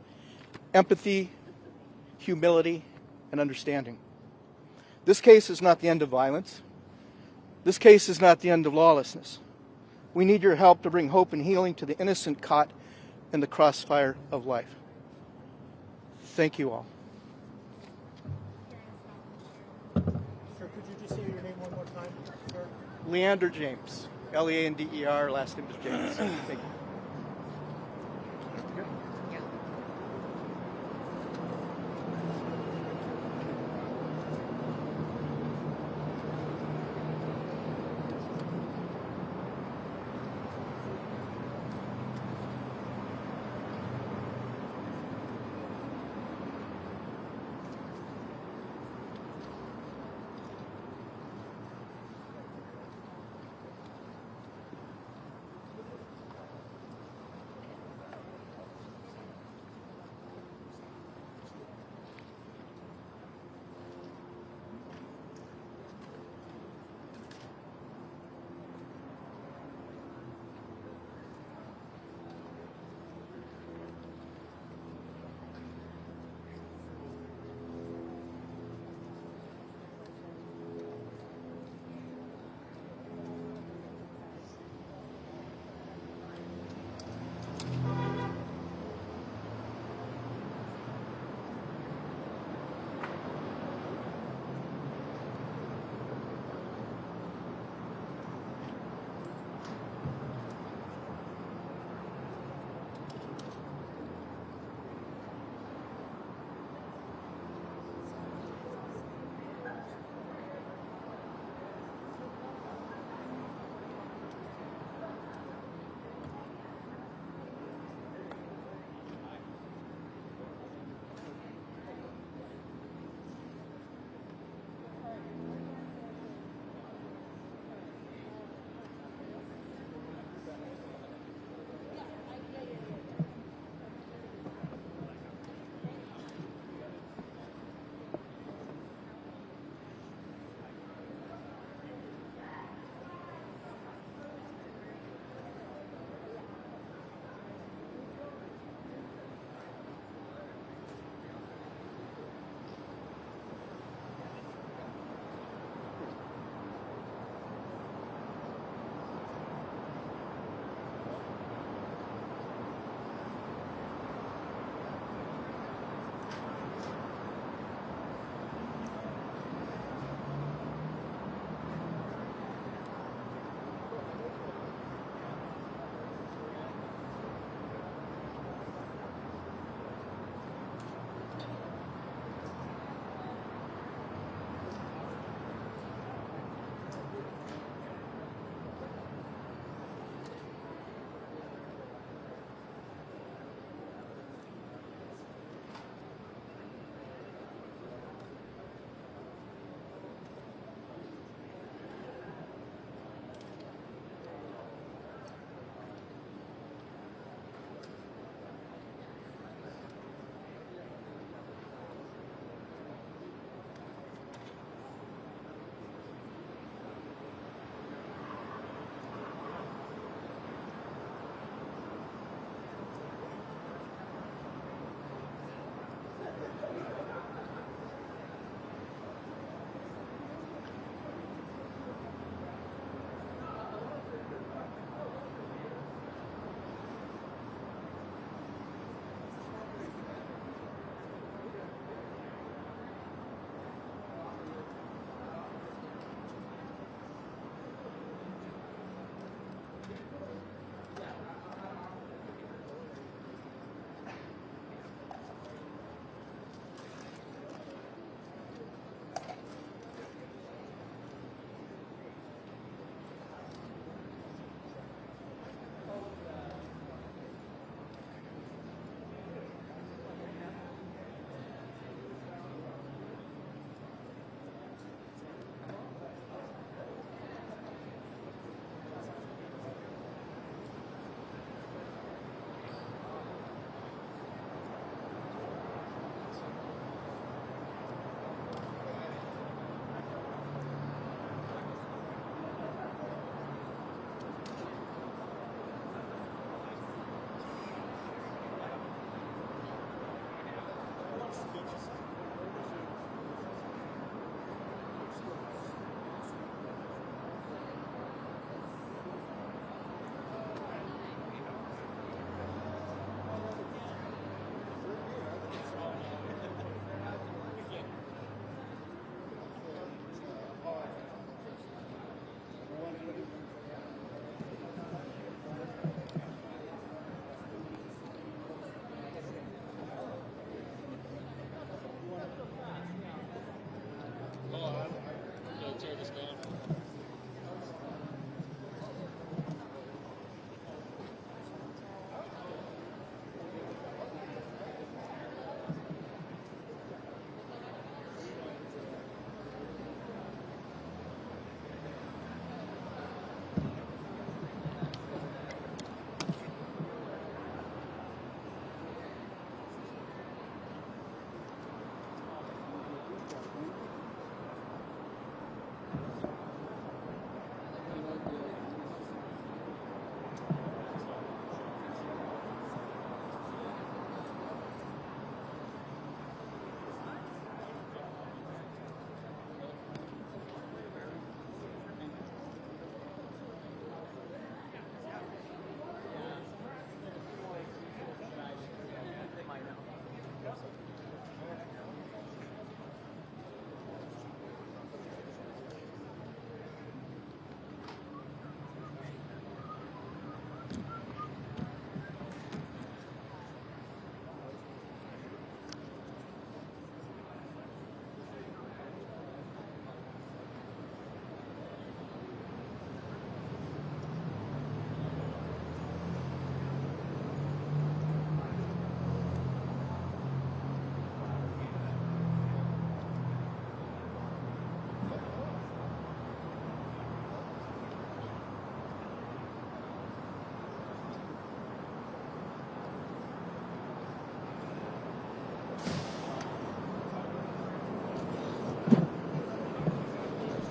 empathy, humility, and understanding. This case is not the end of violence. This case is not the end of lawlessness. We need your help to bring hope and healing to the innocent caught in the crossfire of life. Thank you all. Sir, could you just say your name one more time, sir? Leander James. Leander, last name is James. Thank you.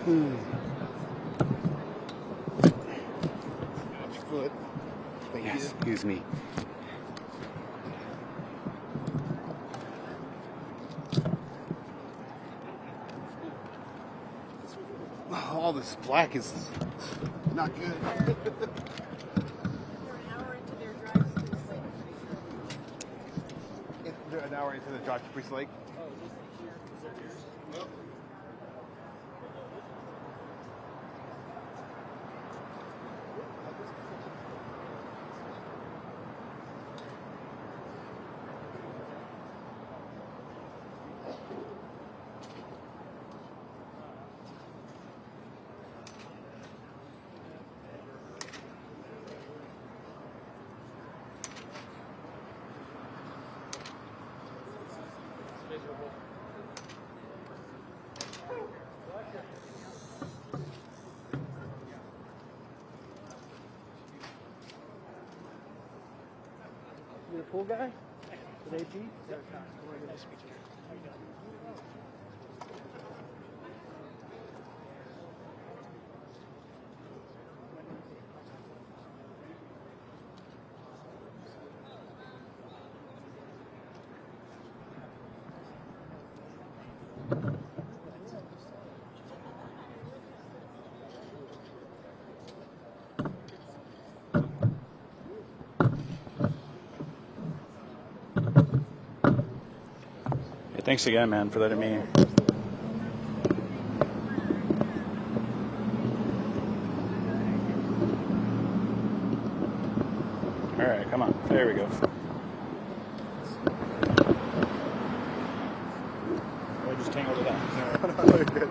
Foot. Yes, excuse me. All this black is not good. They're an hour into the drive to Priest Lake. You the pool guy? With AT? Yeah. Nice to meet you. How you doing? Thanks again, man, for letting me. All right, come on. There we go. I just tangled it up. Good.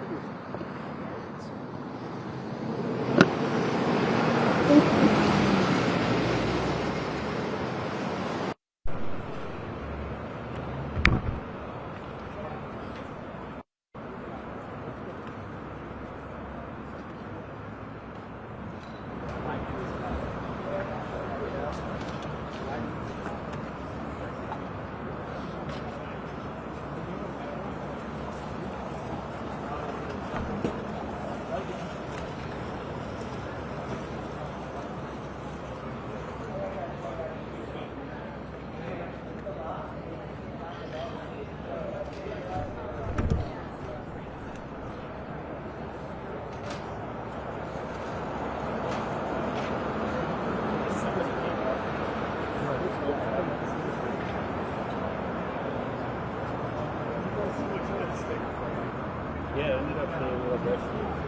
Yeah, it ended up being a little bit,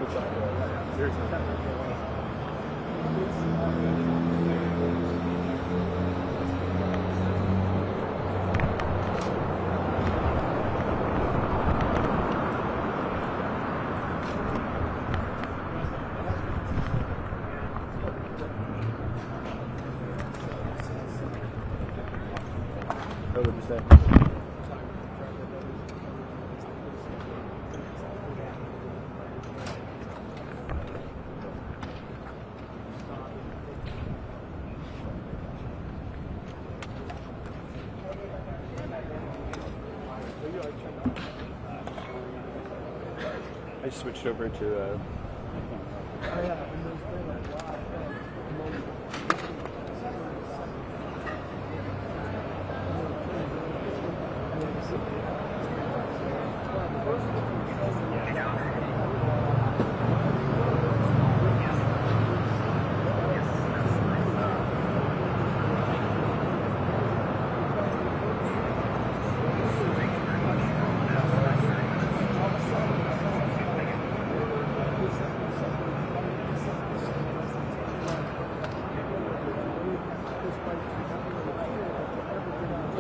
which I was. Seriously. What would you say? I switched over to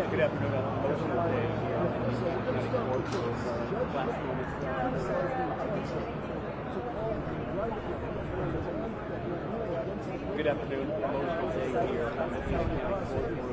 good afternoon. Most of the day here in the platform Good afternoon. Most of the day here in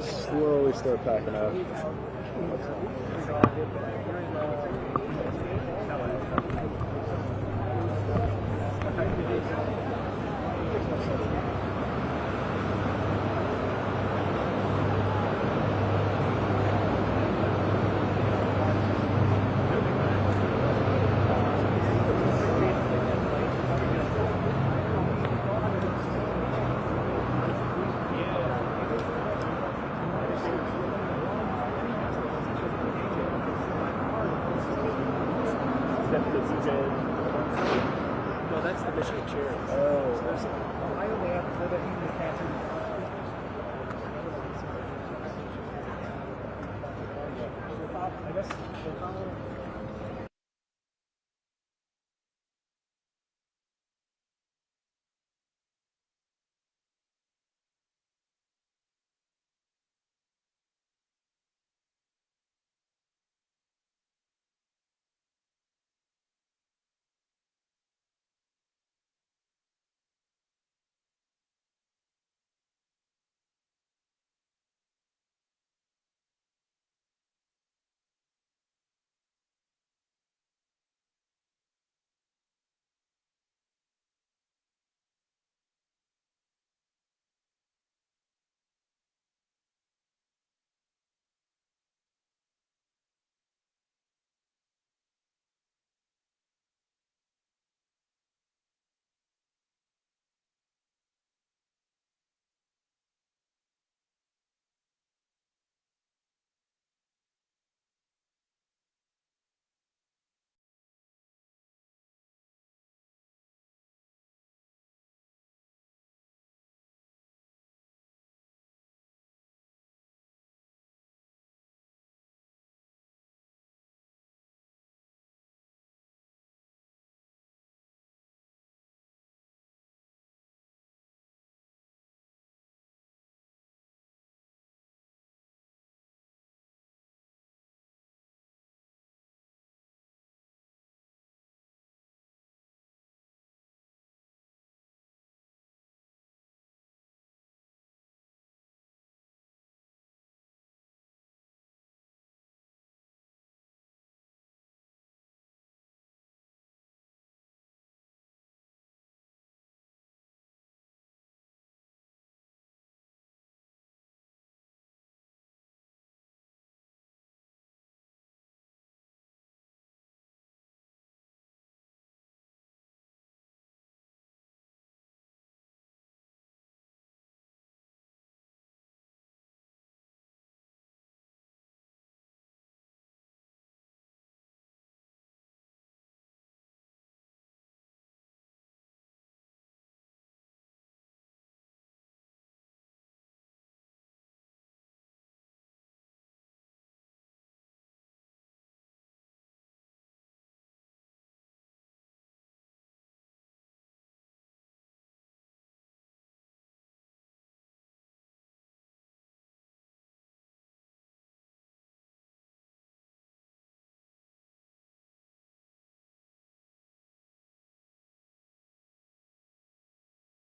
Slowly start packing up. No, that's the Michigan chair. Oh. I only have to that in the captain. I guess